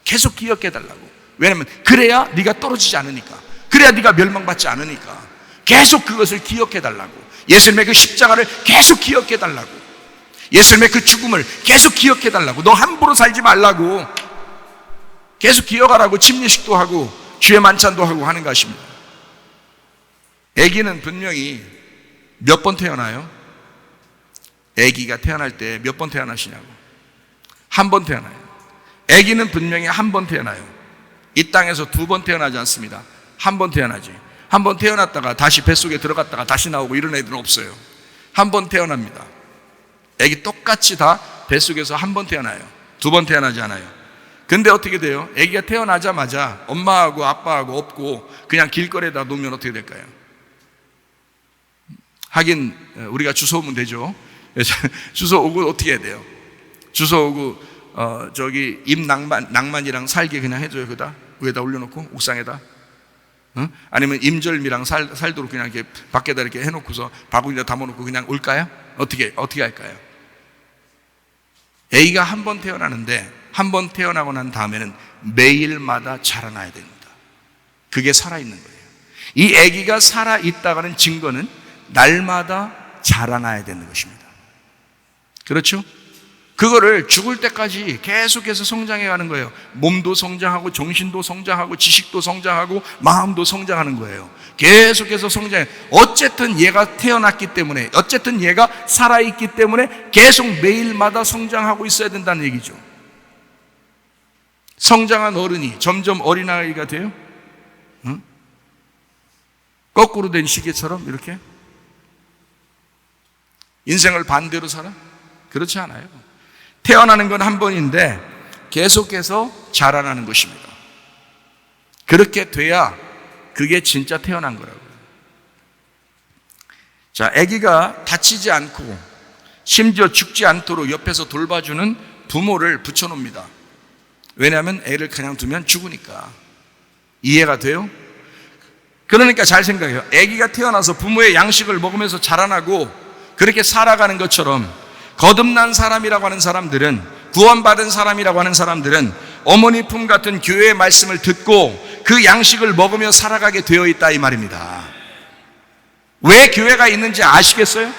계속 기억해달라고. 왜냐하면 그래야 네가 떨어지지 않으니까, 그래야 네가 멸망받지 않으니까 계속 그것을 기억해달라고. 예수님의 그 십자가를 계속 기억해달라고, 예수님의 그 죽음을 계속 기억해달라고. 너 함부로 살지 말라고 계속 기억하라고 침례식도 하고 주의 만찬도 하고 하는 것입니다. 아기는 분명히 몇 번 태어나요? 아기가 태어날 때 몇 번 태어나시냐고. 한 번 태어나요. 아기는 분명히 한 번 태어나요. 이 땅에서 두 번 태어나지 않습니다. 한 번 태어나지. 한 번 태어났다가 다시 뱃속에 들어갔다가 다시 나오고 이런 애들은 없어요. 한 번 태어납니다. 아기 똑같이 다 뱃속에서 한 번 태어나요. 두 번 태어나지 않아요. 근데 어떻게 돼요? 아기가 태어나자마자 엄마하고 아빠하고 없고 그냥 길거리에다 놓으면 어떻게 될까요? 하긴 우리가 주워 오면 되죠. 주워 오고 어떻게 해야 돼요? 주워 오고 저기 잎 낭만이랑 살게 그냥 해줘요. 그다 위에다 올려놓고 옥상에다. 아니면 임절미랑 살도록 그냥 이렇게 밖에다 이렇게 해놓고서 바구니에다 담아놓고 그냥 올까요? 어떻게 할까요? 아기가 한 번 태어나는데 한 번 태어나고 난 다음에는 매일마다 자라나야 됩니다. 그게 살아있는 거예요. 이 아기가 살아있다가는 증거는 날마다 자라나야 되는 것입니다. 그렇죠? 그거를 죽을 때까지 계속해서 성장해 가는 거예요. 몸도 성장하고 정신도 성장하고 지식도 성장하고 마음도 성장하는 거예요. 계속해서 성장해. 어쨌든 얘가 태어났기 때문에, 어쨌든 얘가 살아있기 때문에 계속 매일마다 성장하고 있어야 된다는 얘기죠. 성장한 어른이 점점 어린아이가 돼요? 응? 거꾸로 된 시계처럼 이렇게? 인생을 반대로 살아? 그렇지 않아요. 태어나는 건 한 번인데 계속해서 자라나는 것입니다. 그렇게 돼야 그게 진짜 태어난 거라고요. 자, 아기가 다치지 않고 심지어 죽지 않도록 옆에서 돌봐주는 부모를 붙여놓습니다. 왜냐하면 애를 그냥 두면 죽으니까. 이해가 돼요? 그러니까 잘 생각해요. 아기가 태어나서 부모의 양식을 먹으면서 자라나고 그렇게 살아가는 것처럼 거듭난 사람이라고 하는 사람들은, 구원받은 사람이라고 하는 사람들은 어머니 품 같은 교회의 말씀을 듣고 그 양식을 먹으며 살아가게 되어 있다 이 말입니다. 왜 교회가 있는지 아시겠어요?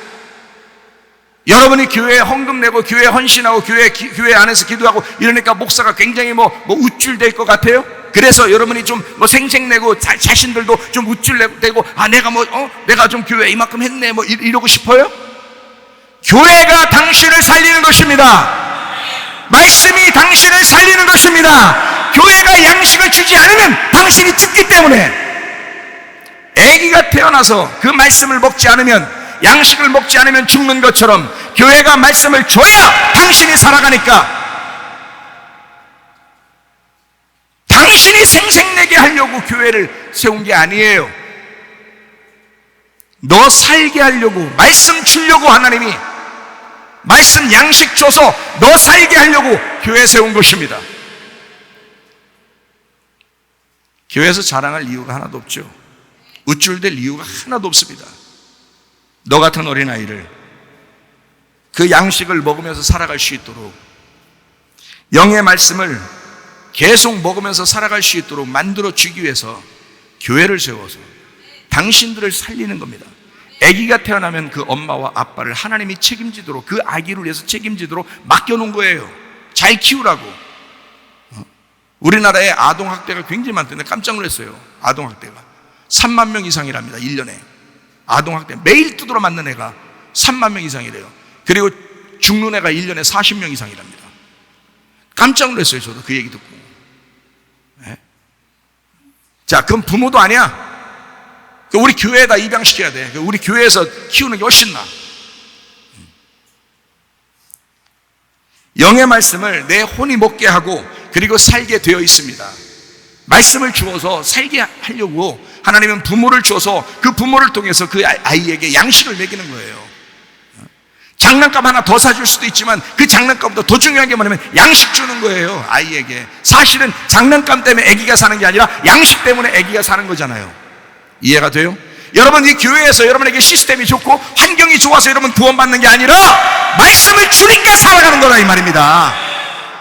여러분이 교회에 헌금 내고 교회에 헌신하고 교회 안에서 기도하고 이러니까 목사가 굉장히 뭐 우쭐될 것 같아요? 그래서 여러분이 좀 생색내고 자신들도 좀 우쭐대고 내가 좀 교회에 이만큼 했네 이러고 싶어요? 교회가 당신을 살리는 것입니다. 말씀이 당신을 살리는 것입니다. 교회가 양식을 주지 않으면 당신이 죽기 때문에. 아기가 태어나서 그 말씀을 먹지 않으면, 양식을 먹지 않으면 죽는 것처럼 교회가 말씀을 줘야 당신이 살아가니까. 당신이 생색내게 하려고 교회를 세운 게 아니에요. 너 살게 하려고, 말씀 주려고 하나님이 말씀 양식 줘서 너 살게 하려고 교회 세운 것입니다. 교회에서 자랑할 이유가 하나도 없죠. 우쭐댈 이유가 하나도 없습니다. 너 같은 어린아이를 그 양식을 먹으면서 살아갈 수 있도록, 영의 말씀을 계속 먹으면서 살아갈 수 있도록 만들어주기 위해서 교회를 세워서 당신들을 살리는 겁니다. 아기가 태어나면 그 엄마와 아빠를 하나님이 책임지도록, 그 아기를 위해서 책임지도록 맡겨놓은 거예요. 잘 키우라고. 우리나라에 아동학대가 굉장히 많던데 깜짝 놀랐어요. 아동학대가 3만 명 이상이랍니다. 1년에 아동학대 매일 두드러 맞는 애가 3만 명 이상이래요. 그리고 죽는 애가 1년에 40명 이상이랍니다. 깜짝 놀랐어요. 저도 그 얘기 듣고. 네? 자, 그럼 부모도 아니야. 우리 교회에다 입양시켜야 돼. 우리 교회에서 키우는 게 훨씬 나아. 영의 말씀을 내 혼이 먹게 하고 그리고 살게 되어 있습니다. 말씀을 주어서 살게 하려고 하나님은 부모를 주어서 그 부모를 통해서 그 아이에게 양식을 먹이는 거예요. 장난감 하나 더 사줄 수도 있지만 그 장난감보다 더 중요한 게 뭐냐면 양식 주는 거예요. 아이에게. 사실은 장난감 때문에 아기가 사는 게 아니라 양식 때문에 아기가 사는 거잖아요. 이해가 돼요? 여러분, 이 교회에서 여러분에게 시스템이 좋고 환경이 좋아서 여러분 구원받는 게 아니라 말씀을 주니까 살아가는 거다 이 말입니다.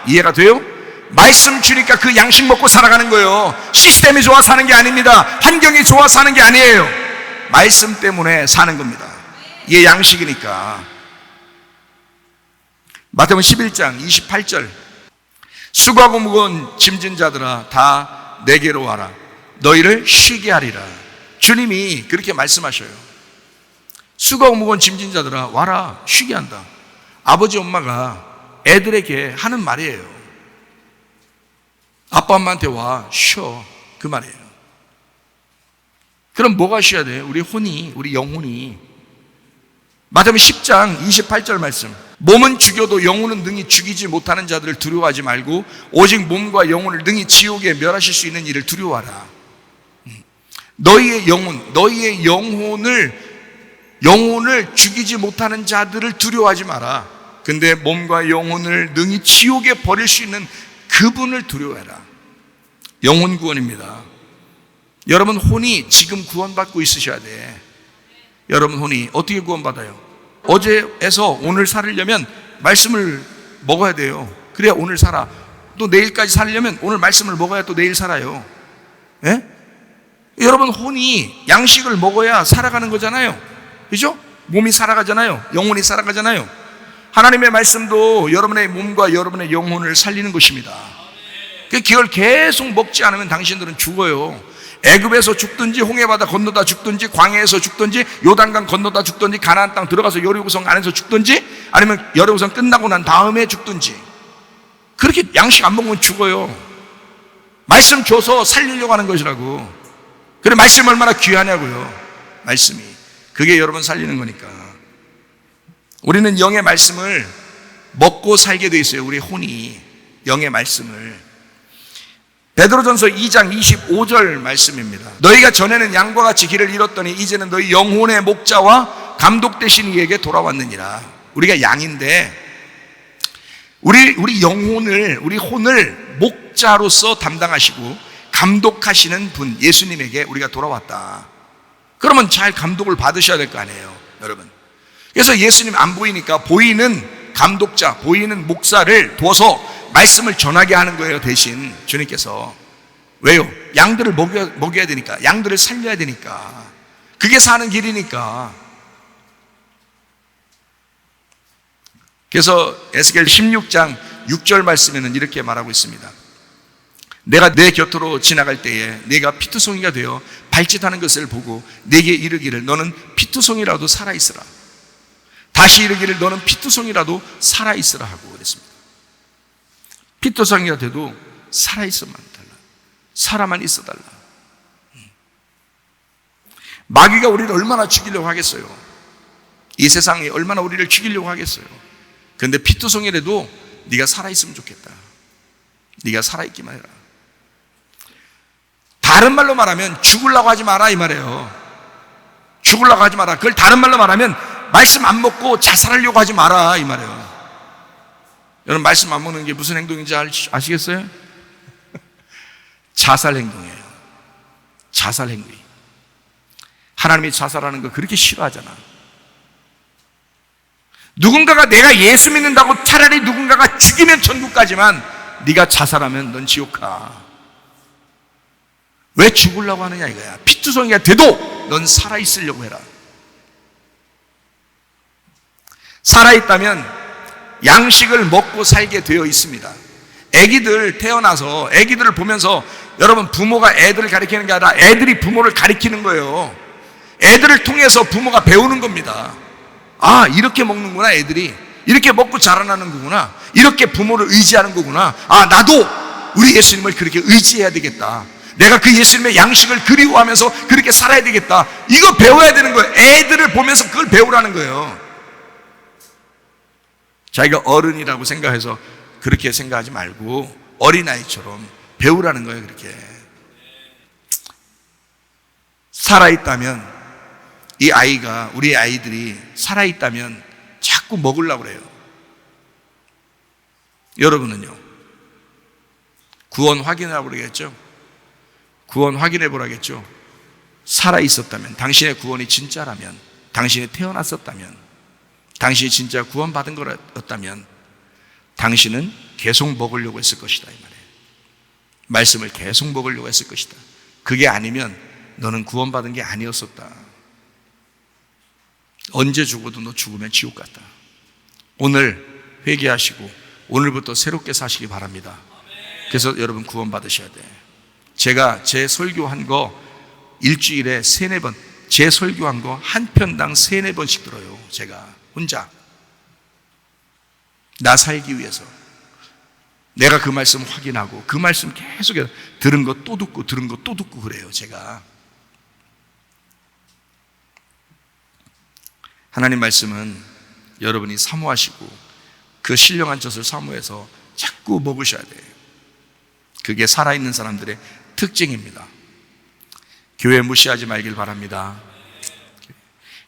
이해가 돼요? 말씀 주니까 그 양식 먹고 살아가는 거예요. 시스템이 좋아 사는 게 아닙니다. 환경이 좋아 사는 게 아니에요. 말씀 때문에 사는 겁니다. 이게 양식이니까. 마태복음 11장 28절, 수고하고 무거운 짐진 자들아 다 내게로 와라. 너희를 쉬게 하리라. 주님이 그렇게 말씀하셔요. 수고하고 무거운 짐진 자들아 와라. 쉬게 한다. 아버지 엄마가 애들에게 하는 말이에요. 아빠 엄마한테 와 쉬어, 그 말이에요. 그럼 뭐가 쉬어야 돼요? 우리 혼이, 우리 영혼이. 마태복음 10장 28절 말씀, 몸은 죽여도 영혼은 능히 죽이지 못하는 자들을 두려워하지 말고 오직 몸과 영혼을 능히 지옥에 멸하실 수 있는 일을 두려워하라. 너희의 영혼을 죽이지 못하는 자들을 두려워하지 마라. 근데 몸과 영혼을 능히 지옥에 버릴 수 있는 그분을 두려워해라. 영혼 구원입니다. 여러분 혼이 지금 구원받고 있으셔야 돼. 여러분 혼이 어떻게 구원받아요? 어제에서 오늘 살으려면 말씀을 먹어야 돼요. 그래야 오늘 살아. 또 내일까지 살려면 오늘 말씀을 먹어야 또 내일 살아요. 예? 여러분 혼이 양식을 먹어야 살아가는 거잖아요. 그죠? 몸이 살아가잖아요. 영혼이 살아가잖아요. 하나님의 말씀도 여러분의 몸과 여러분의 영혼을 살리는 것입니다. 그걸 계속 먹지 않으면 당신들은 죽어요. 애굽에서 죽든지 홍해바다 건너다 죽든지 광야에서 죽든지 요단강 건너다 죽든지 가나안 땅 들어가서 여리고성 안에서 죽든지 아니면 여리고성 끝나고 난 다음에 죽든지 그렇게 양식 안 먹으면 죽어요. 말씀 줘서 살리려고 하는 것이라고. 그래 말씀이 얼마나 귀하냐고요. 말씀이 그게 여러분 살리는 거니까. 우리는 영의 말씀을 먹고 살게 돼 있어요. 우리 혼이 영의 말씀을. 베드로전서 2장 25절 말씀입니다. 너희가 전에는 양과 같이 길을 잃었더니 이제는 너희 영혼의 목자와 감독 되신 이에게 돌아왔느니라. 우리가 양인데 우리 영혼을, 우리 혼을 목자로서 담당하시고 감독하시는 분 예수님에게 우리가 돌아왔다. 그러면 잘 감독을 받으셔야 될 거 아니에요, 여러분. 그래서 예수님 안 보이니까 보이는 감독자, 보이는 목사를 둬서 말씀을 전하게 하는 거예요. 대신 주님께서. 왜요? 양들을 먹여야 되니까. 양들을 살려야 되니까. 그게 사는 길이니까. 그래서 에스겔 16장 6절 말씀에는 이렇게 말하고 있습니다. 내가 내 곁으로 지나갈 때에 내가 피투성이가 되어 발짓하는 것을 보고 내게 이르기를 너는 피투성이라도 살아있으라. 다시 이르기를 너는 피투성이라도 살아있으라 하고 그랬습니다. 피투성이가 돼도 살아있어만 달라. 살아만 있어 달라. 마귀가 우리를 얼마나 죽이려고 하겠어요. 이 세상이 얼마나 우리를 죽이려고 하겠어요. 그런데 피투성이라도 네가 살아있으면 좋겠다. 네가 살아있기만 해라. 다른 말로 말하면 죽으려고 하지 마라 이 말이에요. 죽으려고 하지 마라. 그걸 다른 말로 말하면 말씀 안 먹고 자살하려고 하지 마라 이 말이에요. 여러분 말씀 안 먹는 게 무슨 행동인지 아시겠어요? 자살 행동이에요. 자살 행위. 하나님이 자살하는 거 그렇게 싫어하잖아. 누군가가 내가 예수 믿는다고 차라리 누군가가 죽이면 천국 가지만 네가 자살하면 넌 지옥 가. 왜 죽으려고 하느냐 이거야. 피투성이가 돼도 넌 살아있으려고 해라. 살아있다면 양식을 먹고 살게 되어 있습니다. 애기들 태어나서 애기들을 보면서 여러분 부모가 애들을 가리키는 게 아니라 애들이 부모를 가리키는 거예요. 애들을 통해서 부모가 배우는 겁니다. 아 이렇게 먹는구나 애들이. 이렇게 먹고 자라나는 거구나. 이렇게 부모를 의지하는 거구나. 아 나도 우리 예수님을 그렇게 의지해야 되겠다. 내가 그 예수님의 양식을 그리워하면서 그렇게 살아야 되겠다. 이거 배워야 되는 거예요. 애들을 보면서 그걸 배우라는 거예요. 자기가 어른이라고 생각해서 그렇게 생각하지 말고 어린아이처럼 배우라는 거예요. 그렇게 살아있다면, 이 아이가, 우리 아이들이 살아있다면 자꾸 먹으려고 그래요. 여러분은요? 구원 확인하라고 그러겠죠? 구원 확인해 보라겠죠? 살아있었다면, 당신의 구원이 진짜라면, 당신이 태어났었다면, 당신이 진짜 구원받은 거였다면 당신은 계속 먹으려고 했을 것이다, 이 말이에요. 말씀을 계속 먹으려고 했을 것이다. 그게 아니면 너는 구원받은 게 아니었었다. 언제 죽어도 너 죽으면 지옥 같다. 오늘 회개하시고 오늘부터 새롭게 사시기 바랍니다. 그래서 여러분 구원받으셔야 돼. 제가 제 설교한 거 일주일에 3-4번, 제 설교한 거 한 편당 3-4번씩 들어요. 제가 혼자 나 살기 위해서 내가 그 말씀 확인하고 그 말씀 계속 들은 거 또 듣고 들은 거 또 듣고 그래요. 제가 하나님 말씀은 여러분이 사모하시고 그 신령한 젖을 사모해서 자꾸 먹으셔야 돼요. 그게 살아있는 사람들의 특징입니다. 교회 무시하지 말길 바랍니다.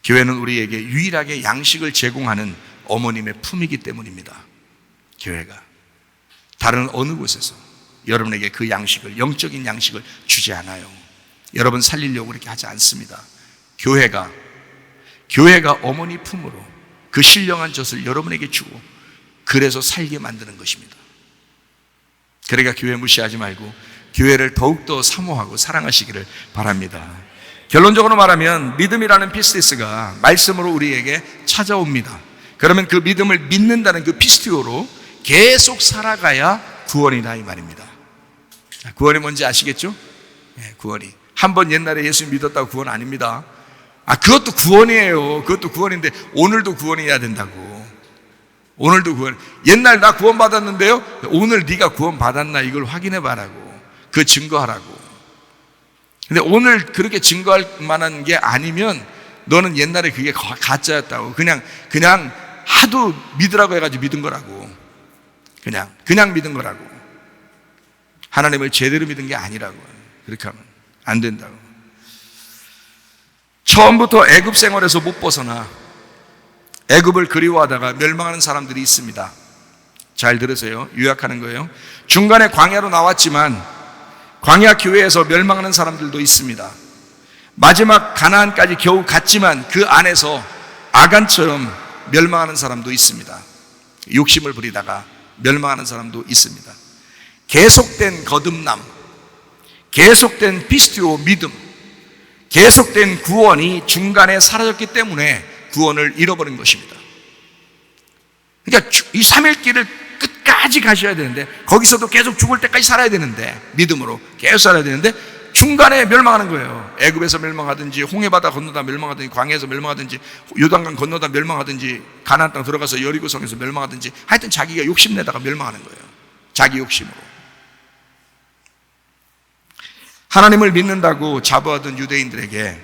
교회는 우리에게 유일하게 양식을 제공하는 어머님의 품이기 때문입니다. 교회가 다른 어느 곳에서 여러분에게 그 양식을, 영적인 양식을 주지 않아요. 여러분 살리려고 그렇게 하지 않습니다. 교회가 어머니 품으로 그 신령한 젖을 여러분에게 주고 그래서 살게 만드는 것입니다. 그러니까 교회 무시하지 말고 교회를 더욱더 사모하고 사랑하시기를 바랍니다. 결론적으로 말하면 믿음이라는 피스티스가 말씀으로 우리에게 찾아옵니다. 그러면 그 믿음을 믿는다는 그 피스티오로 계속 살아가야 구원이다, 이 말입니다. 구원이 뭔지 아시겠죠? 네, 구원이. 한번 옛날에 예수 믿었다고 구원 아닙니다. 그것도 구원이에요. 그것도 구원인데 오늘도 구원해야 된다고. 오늘도 구원. 옛날 나 구원 받았는데요, 오늘 네가 구원 받았나 이걸 확인해 봐라고. 그 증거하라고. 근데 오늘 그렇게 증거할 만한 게 아니면 너는 옛날에 그게 가짜였다고. 그냥 하도 믿으라고 해가지고 믿은 거라고. 그냥 믿은 거라고. 하나님을 제대로 믿은 게 아니라고. 그렇게 하면 안 된다고. 처음부터 애굽 생활에서 못 벗어나 애굽을 그리워하다가 멸망하는 사람들이 있습니다. 잘 들으세요. 요약하는 거예요. 중간에 광야로 나왔지만 광야 교회에서 멸망하는 사람들도 있습니다. 마지막 가나안까지 겨우 갔지만 그 안에서 아간처럼 멸망하는 사람도 있습니다. 욕심을 부리다가 멸망하는 사람도 있습니다. 계속된 거듭남, 계속된 피스티오 믿음, 계속된 구원이 중간에 사라졌기 때문에 구원을 잃어버린 것입니다. 그러니까 이 3일길을 끝까지 가셔야 되는데, 거기서도 계속 죽을 때까지 살아야 되는데, 믿음으로 계속 살아야 되는데 중간에 멸망하는 거예요. 애굽에서 멸망하든지 홍해바다 건너다 멸망하든지 광야에서 멸망하든지 요단강 건너다 멸망하든지 가나안 땅 들어가서 여리고성에서 멸망하든지 하여튼 자기가 욕심내다가 멸망하는 거예요. 자기 욕심으로. 하나님을 믿는다고 자부하던 유대인들에게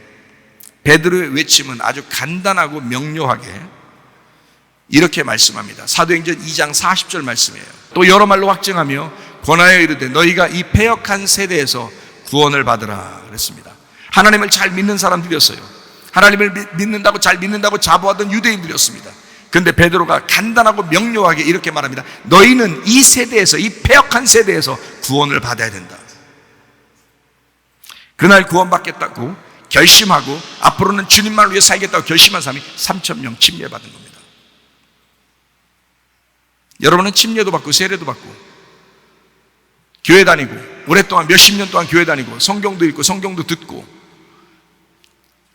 베드로의 외침은 아주 간단하고 명료하게 이렇게 말씀합니다. 사도행전 2장 40절 말씀이에요. 또 여러 말로 확증하며 권하여 이르되 너희가 이 패역한 세대에서 구원을 받으라 그랬습니다. 하나님을 잘 믿는 사람들이었어요. 하나님을 믿는다고 잘 믿는다고 자부하던 유대인들이었습니다. 그런데 베드로가 간단하고 명료하게 이렇게 말합니다. 너희는 이 세대에서, 이 패역한 세대에서 구원을 받아야 된다. 그날 구원받겠다고 결심하고 앞으로는 주님만을 위해 살겠다고 결심한 사람이 3,000명 침례받은 겁니다. 여러분은 침례도 받고 세례도 받고 교회 다니고 오랫동안 몇십 년 동안 교회 다니고 성경도 읽고 성경도 듣고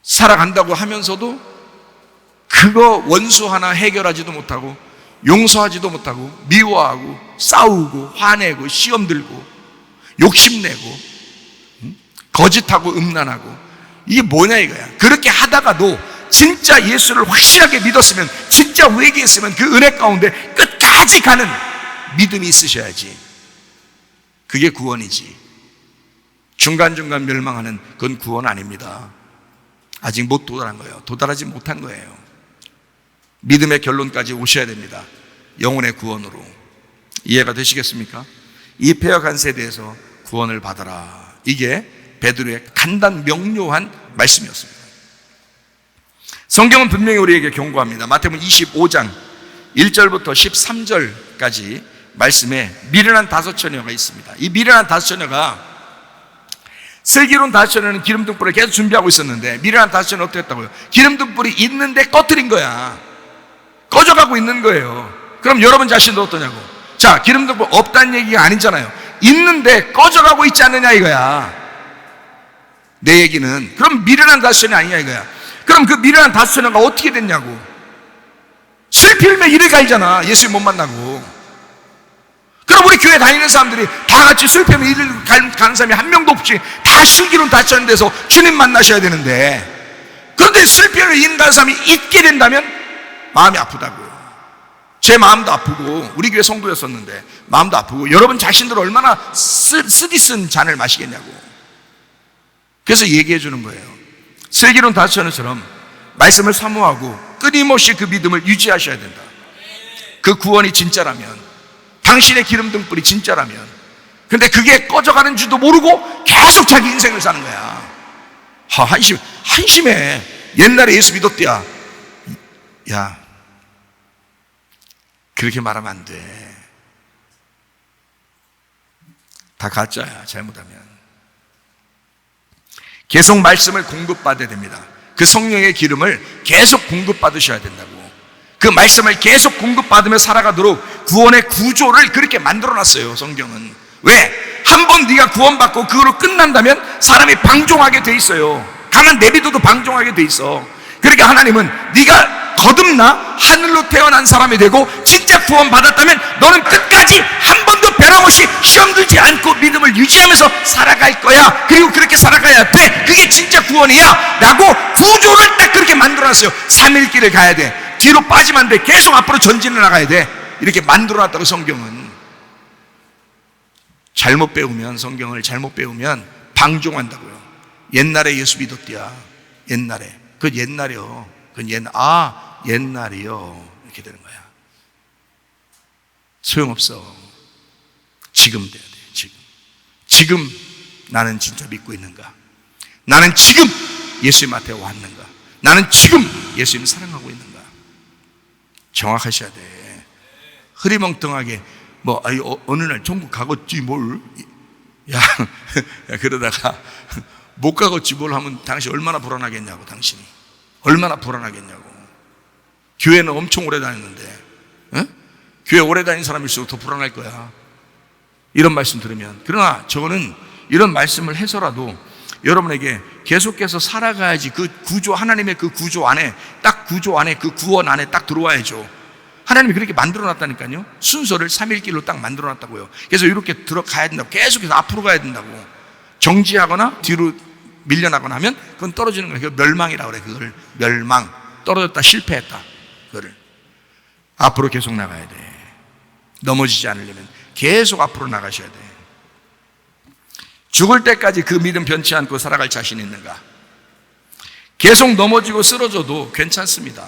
살아간다고 하면서도 그거 원수 하나 해결하지도 못하고 용서하지도 못하고 미워하고 싸우고 화내고 시험 들고 욕심내고 거짓하고 음란하고 이게 뭐냐 이거야. 그렇게 하다가도 진짜 예수를 확실하게 믿었으면, 진짜 회개했으면 그 은혜 가운데 끝까지 가는 믿음이 있으셔야지. 그게 구원이지. 중간중간 멸망하는 그건 구원 아닙니다. 아직 못 도달한 거예요. 도달하지 못한 거예요. 믿음의 결론까지 오셔야 됩니다. 영혼의 구원으로. 이해가 되시겠습니까? 이 패역한 세대에서 구원을 받아라. 이게 베드로의 간단 명료한 말씀이었습니다. 성경은 분명히 우리에게 경고합니다. 마태복음 25장 1절부터 13절까지 말씀에 미련한 5처녀가 있습니다. 이 미련한 5처녀가 슬기로운 5처녀는 기름등불을 계속 준비하고 있었는데 미련한 5처녀는 어떻게 했다고요? 기름등불이 있는데 꺼뜨린 거야. 꺼져가고 있는 거예요. 그럼 여러분 자신도 어떠냐고. 자, 기름등불 없다는 얘기가 아니잖아요. 있는데 꺼져가고 있지 않느냐 이거야. 내 얘기는. 그럼 미련한 5처녀 아니냐 이거야. 그럼 그 미련한 5처녀가 어떻게 됐냐고. 슬피면 이를 갈잖아. 예수 못 만나고. 그럼 우리 교회 다니는 사람들이 다 같이 슬피면 이를 가는 사람이 한 명도 없지. 다 슬기로운 5처녀 돼서 주님 만나셔야 되는데, 그런데 슬피를 잃는 사람이 있게 된다면 마음이 아프다고요. 제 마음도 아프고 우리 교회 성도였었는데 마음도 아프고 여러분 자신들 얼마나 쓰디쓴 잔을 마시겠냐고. 그래서 얘기해 주는 거예요. 슬기로운 5처녀처럼 말씀을 사모하고 끊임없이 그 믿음을 유지하셔야 된다. 그 구원이 진짜라면, 당신의 기름등불이 진짜라면. 근데 그게 꺼져가는 줄도 모르고 계속 자기 인생을 사는 거야. 한심해. 옛날에 예수 믿었대야. 야, 그렇게 말하면 안 돼. 다 가짜야, 잘못하면. 계속 말씀을 공급받아야 됩니다. 그 성령의 기름을 계속 공급받으셔야 된다고. 그 말씀을 계속 공급받으며 살아가도록 구원의 구조를 그렇게 만들어놨어요, 성경은. 왜? 한번 네가 구원받고 그거로 끝난다면 사람이 방종하게 돼 있어요. 강한 내비도도 방종하게 돼 있어. 그러니까 하나님은 네가 거듭나 하늘로 태어난 사람이 되고 진짜 구원받았다면 너는 끝까지 한 번도 변함없이 시험 들지 않고 믿음을 유지하면서 살아갈 거야. 그리고 그렇게 살아가야 돼. 그게 진짜 구원이야 라고 구조를 딱 그렇게 만들어놨어요. 3일 길을 가야 돼. 뒤로 빠지면 안 돼. 계속 앞으로 전진을 나가야 돼. 이렇게 만들어놨다고. 성경은 잘못 배우면, 성경을 잘못 배우면 방종한다고요. 옛날에 예수 믿었대야. 옛날에. 그건 옛날이요. 그건 옛날이요. 이렇게 되는 거야. 소용없어. 지금 돼야 돼. 지금 나는 진짜 믿고 있는가? 나는 지금 예수님 앞에 왔는가? 나는 지금 예수님 사랑하고 있는가? 정확하셔야 돼. 흐리멍텅하게 어느 날 천국 가겠지 뭘. 야, 그러다가 못 가겠지 뭘 하면 당신 얼마나 불안하겠냐고. 당신이 얼마나 불안하겠냐고. 교회는 엄청 오래 다녔는데, 교회 오래 다닌 사람일수록 더 불안할 거야, 이런 말씀 들으면. 그러나 저는 이런 말씀을 해서라도 여러분에게 계속해서 살아가야지. 그 구조, 하나님의 그 구조 안에, 딱 구조 안에, 그 구원 안에 딱 들어와야죠. 하나님이 그렇게 만들어 놨다니까요. 순서를 3일 길로 딱 만들어 놨다고요. 그래서 이렇게 들어가야 된다고. 계속해서 앞으로 가야 된다고. 정지하거나 뒤로 밀려나거나 하면 그건 떨어지는 거예요. 그걸 멸망이라고 그래. 그걸 멸망. 떨어졌다, 실패했다. 그거를 앞으로 계속 나가야 돼. 넘어지지 않으려면 계속 앞으로 나가셔야 돼. 죽을 때까지 그 믿음 변치 않고 살아갈 자신이 있는가? 계속 넘어지고 쓰러져도 괜찮습니다.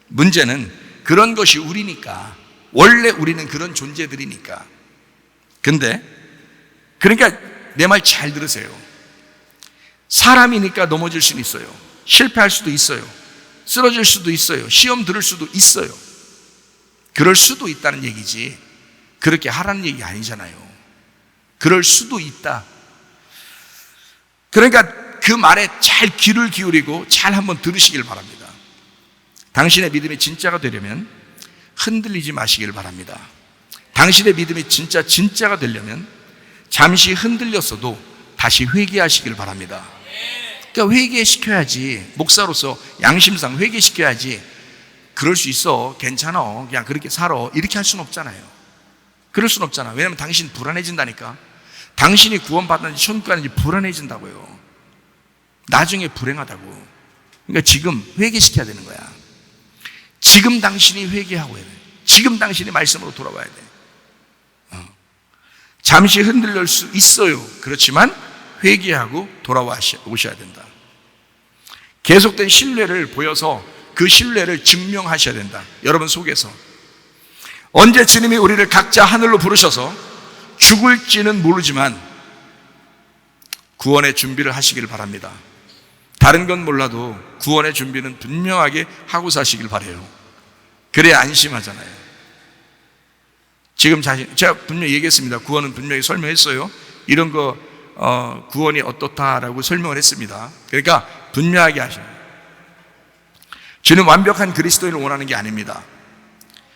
문제는 그런 것이 우리니까. 원래 우리는 그런 존재들이니까. 근데 그러니까 내 말 잘 들으세요. 사람이니까 넘어질 수는 있어요. 실패할 수도 있어요. 쓰러질 수도 있어요. 시험 들을 수도 있어요. 그럴 수도 있다는 얘기지 그렇게 하라는 얘기 아니잖아요. 그럴 수도 있다. 그러니까 그 말에 잘 귀를 기울이고 잘 한번 들으시길 바랍니다. 당신의 믿음이 진짜가 되려면 흔들리지 마시길 바랍니다. 당신의 믿음이 진짜가 되려면 잠시 흔들렸어도 다시 회개하시길 바랍니다. 그러니까 회개시켜야지. 목사로서 양심상 회개시켜야지. 그럴 수 있어, 괜찮아, 그냥 그렇게 살아, 이렇게 할 수는 없잖아요. 그럴 수는 없잖아. 왜냐하면 당신 불안해진다니까. 당신이 구원받는지 천국 가는지 불안해진다고요. 나중에 불행하다고. 그러니까 지금 회개시켜야 되는 거야. 지금 당신이 회개하고 해야 돼. 지금 당신이 말씀으로 돌아와야 돼. 잠시 흔들릴 수 있어요. 그렇지만 회개하고 돌아오셔야 된다. 계속된 신뢰를 보여서 그 신뢰를 증명하셔야 된다. 여러분 속에서. 언제 주님이 우리를 각자 하늘로 부르셔서 죽을지는 모르지만 구원의 준비를 하시기를 바랍니다. 다른 건 몰라도 구원의 준비는 분명하게 하고 사시길 바라요. 그래야 안심하잖아요. 지금 제가 분명히 얘기했습니다. 구원은 분명히 설명했어요. 이런 거 구원이 어떻다라고 설명을 했습니다. 그러니까 분명하게 하셔요. 주는 완벽한 그리스도인을 원하는 게 아닙니다.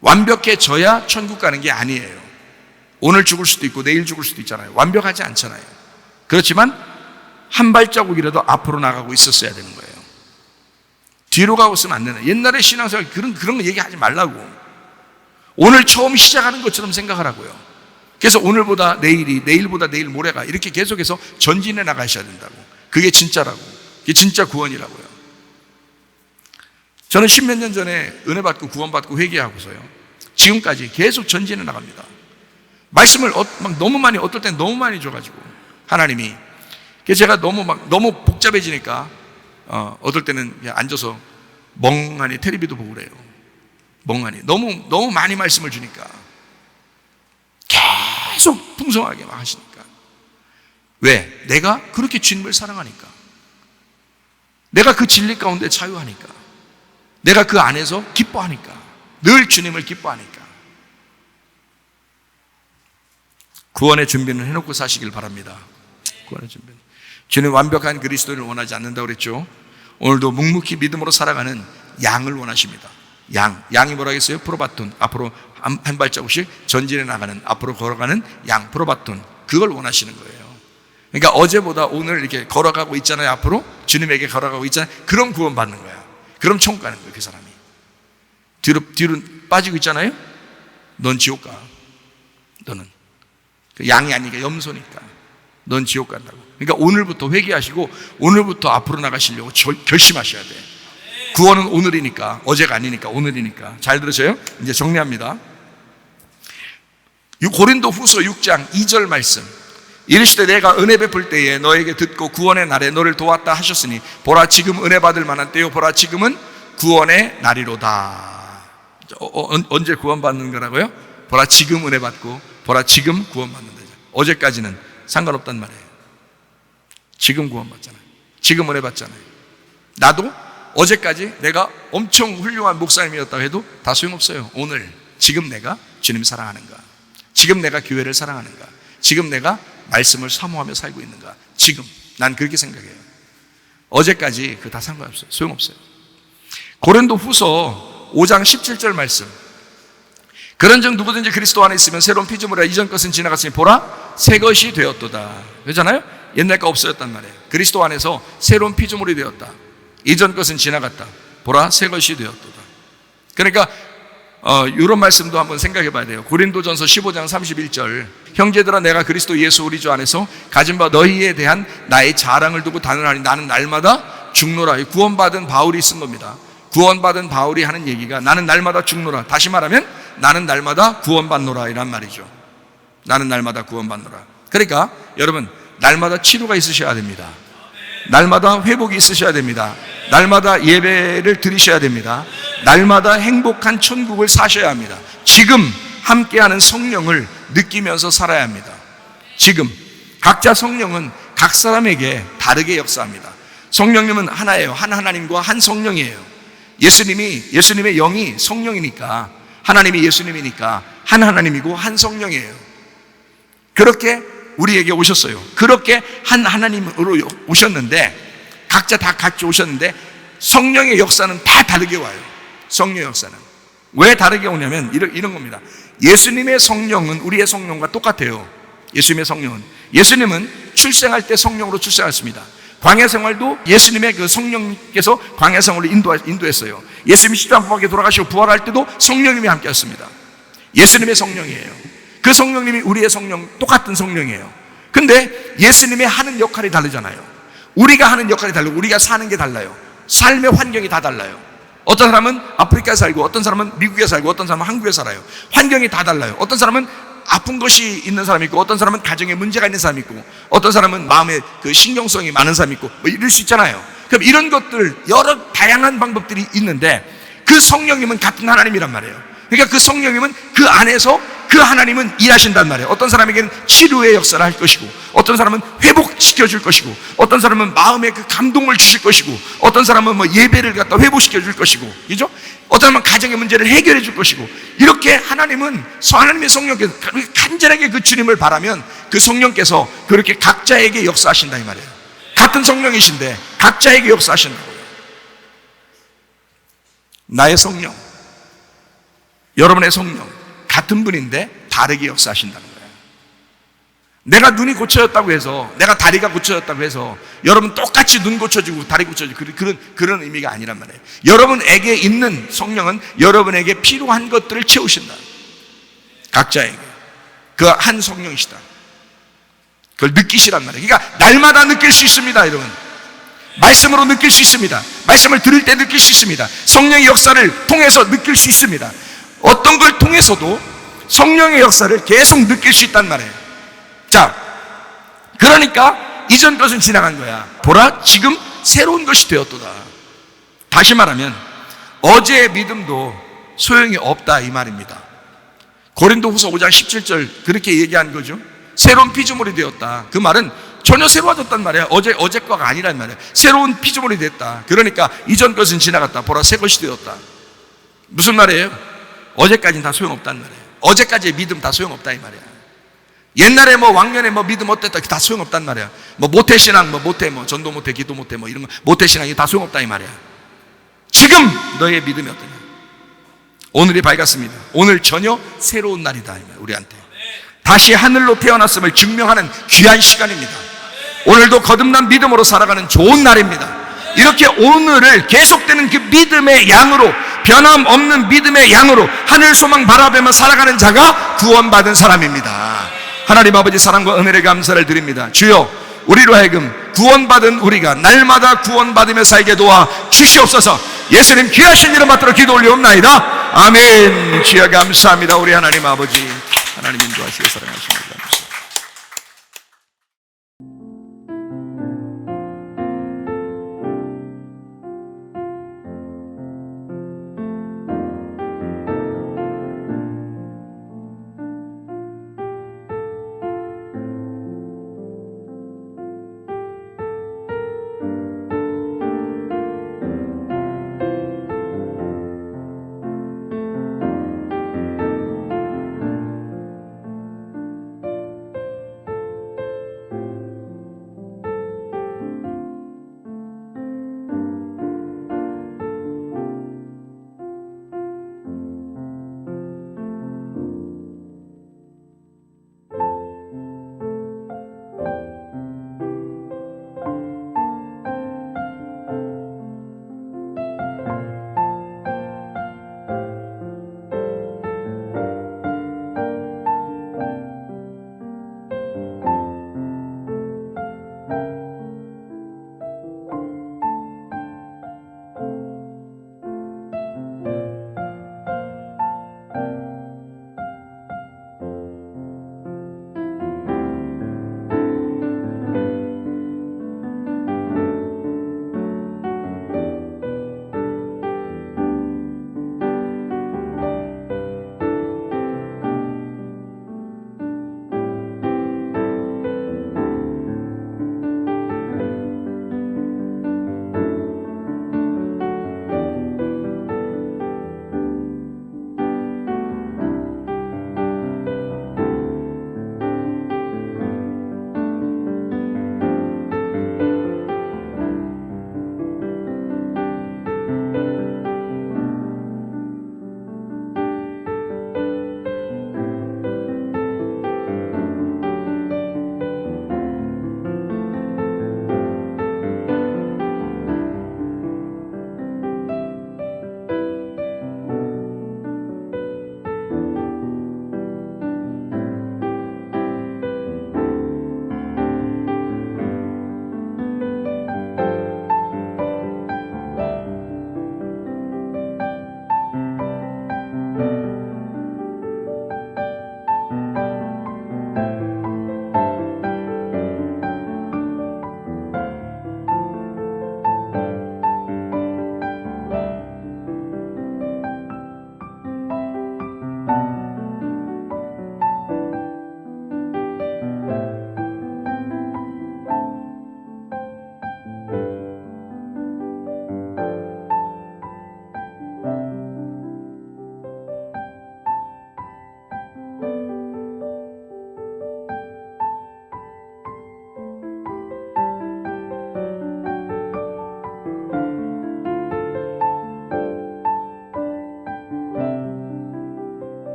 완벽해져야 천국 가는 게 아니에요. 오늘 죽을 수도 있고 내일 죽을 수도 있잖아요. 완벽하지 않잖아요. 그렇지만 한 발자국이라도 앞으로 나가고 있었어야 되는 거예요. 뒤로 가고 있으면 안 되는. 옛날에 신앙생활 그런 거 얘기하지 말라고. 오늘 처음 시작하는 것처럼 생각하라고요. 그래서 오늘보다 내일이, 내일보다 내일 모레가 이렇게 계속해서 전진해 나가셔야 된다고. 그게 진짜라고. 그게 진짜 구원이라고요. 저는 10몇 년 전에 은혜 받고 구원받고 회개하고서요, 지금까지 계속 전진해 나갑니다. 말씀을 막 너무 많이, 어떨 땐 너무 많이 줘가지고 하나님이. 그래서 제가 너무 복잡해지니까 어떨 때는 그냥 앉아서 멍하니 텔레비도 보고 그래요. 멍하니 너무 많이 말씀을 주니까 계속 풍성하게 막 하시니까. 왜? 내가 그렇게 주님을 사랑하니까, 내가 그 진리 가운데 자유하니까, 내가 그 안에서 기뻐하니까, 늘 주님을 기뻐하니까. 구원의 준비는 해놓고 사시길 바랍니다. 구원의 준비는. 주님 완벽한 그리스도를 원하지 않는다고 그랬죠. 오늘도 묵묵히 믿음으로 살아가는 양을 원하십니다. 양이 뭐라 했어요? 프로바톤. 앞으로 한 발자국씩 전진해 나가는, 앞으로 걸어가는 양, 프로바톤. 그걸 원하시는 거예요. 그러니까 어제보다 오늘 이렇게 걸어가고 있잖아요. 앞으로 주님에게 걸어가고 있잖아요. 그럼 구원 받는 거야. 그럼 천국 가는 거예요. 그 사람이 뒤로 빠지고 있잖아요. 넌 지옥 가. 너는 그 양이 아니니까 염소니까 넌 지옥 간다고. 그러니까 오늘부터 회개하시고 오늘부터 앞으로 나가시려고 결심하셔야 돼. 구원은 오늘이니까, 어제가 아니니까 오늘이니까. 잘 들으세요. 이제 정리합니다. 고린도 후서 6장 2절 말씀. 이르시되 내가 은혜 베풀 때에 너에게 듣고 구원의 날에 너를 도왔다 하셨으니 보라 지금 은혜 받을 만한 때요 보라 지금은 구원의 날이로다. 언제 구원받는 거라고요? 보라 지금 은혜 받고 보라 지금 구원받는 거죠. 어제까지는 상관없단 말이에요. 지금 구원받잖아요. 지금 은혜 받잖아요. 나도 어제까지 내가 엄청 훌륭한 목사님이었다고 해도 다 소용없어요. 오늘 지금 내가 주님 사랑하는가, 지금 내가 교회를 사랑하는가, 지금 내가 말씀을 사모하며 살고 있는가. 지금 난 그렇게 생각해요. 어제까지 그 다 상관없어요. 소용없어요. 고린도 후서 5장 17절 말씀. 그런즉 누구든지 그리스도 안에 있으면 새로운 피조물이라 이전 것은 지나갔으니 보라 새 것이 되었도다. 그렇잖아요. 옛날 거 없어졌단 말이에요. 그리스도 안에서 새로운 피조물이 되었다. 이전 것은 지나갔다. 보라 새 것이 되었도다. 그러니까 이런 말씀도 한번 생각해 봐야 돼요. 고린도전서 15장 31절. 형제들아 내가 그리스도 예수 우리 주 안에서 가진 바 너희에 대한 나의 자랑을 두고 단언하니 나는 날마다 죽노라. 구원받은 바울이 쓴 겁니다. 구원받은 바울이 하는 얘기가 나는 날마다 죽노라. 다시 말하면 나는 날마다 구원받노라 이란 말이죠. 나는 날마다 구원받노라. 그러니까 여러분 날마다 치료가 있으셔야 됩니다. 날마다 회복이 있으셔야 됩니다. 날마다 예배를 드리셔야 됩니다. 날마다 행복한 천국을 사셔야 합니다. 지금 함께하는 성령을 느끼면서 살아야 합니다. 지금 각자 성령은 각 사람에게 다르게 역사합니다. 성령님은 하나예요. 한 하나님과 한 성령이에요. 예수님의 영이 성령이니까, 하나님이 예수님이니까 한 하나님이고 한 성령이에요. 그렇게 우리에게 오셨어요. 그렇게 한 하나님으로 오셨는데, 각자 다 같이 오셨는데 성령의 역사는 다 다르게 와요. 성령의 역사는 왜 다르게 오냐면 이런 겁니다. 예수님의 성령은 우리의 성령과 똑같아요. 예수님은 출생할 때 성령으로 출생했습니다. 광야 생활도 예수님의 그 성령께서 광야 생활로 인도했어요. 예수님이 십자가에 돌아가시고 부활할 때도 성령님이 함께했습니다. 예수님의 성령이에요. 그 성령님이 우리의 성령, 똑같은 성령이에요. 근데 예수님의 하는 역할이 다르잖아요. 우리가 하는 역할이 달라요. 우리가 사는 게 달라요. 삶의 환경이 다 달라요. 어떤 사람은 아프리카에 살고, 어떤 사람은 미국에 살고, 어떤 사람은 한국에 살아요. 환경이 다 달라요. 어떤 사람은 아픈 것이 있는 사람이 있고, 어떤 사람은 가정에 문제가 있는 사람이 있고, 어떤 사람은 마음에 그 신경성이 많은 사람이 있고, 뭐 이럴 수 있잖아요. 그럼 이런 것들, 여러 다양한 방법들이 있는데 그 성령님은 같은 하나님이란 말이에요. 그러니까 그 성령님은 그 안에서 그 하나님은 일하신단 말이에요. 어떤 사람에게는 치료의 역사를 할 것이고, 어떤 사람은 회복시켜 줄 것이고, 어떤 사람은 마음에 그 감동을 주실 것이고, 어떤 사람은 뭐 예배를 갖다 회복시켜 줄 것이고, 그죠? 어떤 사람은 가정의 문제를 해결해 줄 것이고, 이렇게 하나님은 하나님의 성령께서 간절하게 그 주님을 바라면 그 성령께서 그렇게 각자에게 역사하신다 이 말이에요. 같은 성령이신데 각자에게 역사하신다고요. 나의 성령, 여러분의 성령 같은 분인데 다르게 역사하신다는 거예요. 내가 눈이 고쳐졌다고 해서, 내가 다리가 고쳐졌다고 해서 여러분 똑같이 눈 고쳐지고 다리 고쳐지고 그런 의미가 아니란 말이에요. 여러분에게 있는 성령은 여러분에게 필요한 것들을 채우신다. 각자에게 그 한 성령이시다. 그걸 느끼시란 말이에요. 그러니까 날마다 느낄 수 있습니다, 여러분. 말씀으로 느낄 수 있습니다. 말씀을 들을 때 느낄 수 있습니다. 성령의 역사를 통해서 느낄 수 있습니다. 어떤 걸 통해서도 성령의 역사를 계속 느낄 수 있단 말이에요. 자, 그러니까 이전 것은 지나간 거야. 보라, 지금 새로운 것이 되었도다. 다시 말하면 어제의 믿음도 소용이 없다 이 말입니다. 고린도후서 5장 17절 그렇게 얘기한 거죠. 새로운 피조물이 되었다. 그 말은 전혀 새로워졌단 말이야. 어제 거가 아니란 말이야. 새로운 피조물이 됐다. 그러니까 이전 것은 지나갔다. 보라, 새 것이 되었다. 무슨 말이에요? 어제까지는 다 소용없단 말이에요. 어제까지의 믿음 다 소용없다 이 말이야. 옛날에 뭐 왕년에 뭐 믿음 어땠다 다 소용없단 말이야. 뭐 모태신앙, 뭐 전도 못해, 기도 못해, 뭐 이런 거 모태신앙이 다 소용없다 이 말이야. 지금 너의 믿음이 어떠냐? 오늘이 밝았습니다. 오늘 전혀 새로운 날이다 이 말이야. 우리한테 다시 하늘로 태어났음을 증명하는 귀한 시간입니다. 오늘도 거듭난 믿음으로 살아가는 좋은 날입니다. 이렇게 오늘을 계속되는 그 믿음의 양으로, 변함없는 믿음의 양으로 하늘 소망 바라보며 살아가는 자가 구원받은 사람입니다. 하나님 아버지 사랑과 은혜를 감사를 드립니다. 주여, 우리로 하여금 구원받은 우리가 날마다 구원받으며 살게 도와 주시옵소서. 예수님 귀하신 이름 받들어 기도 올려옵나이다. 아멘. 주여 감사합니다. 우리 하나님 아버지, 하나님 인도하시고 사랑하십니다.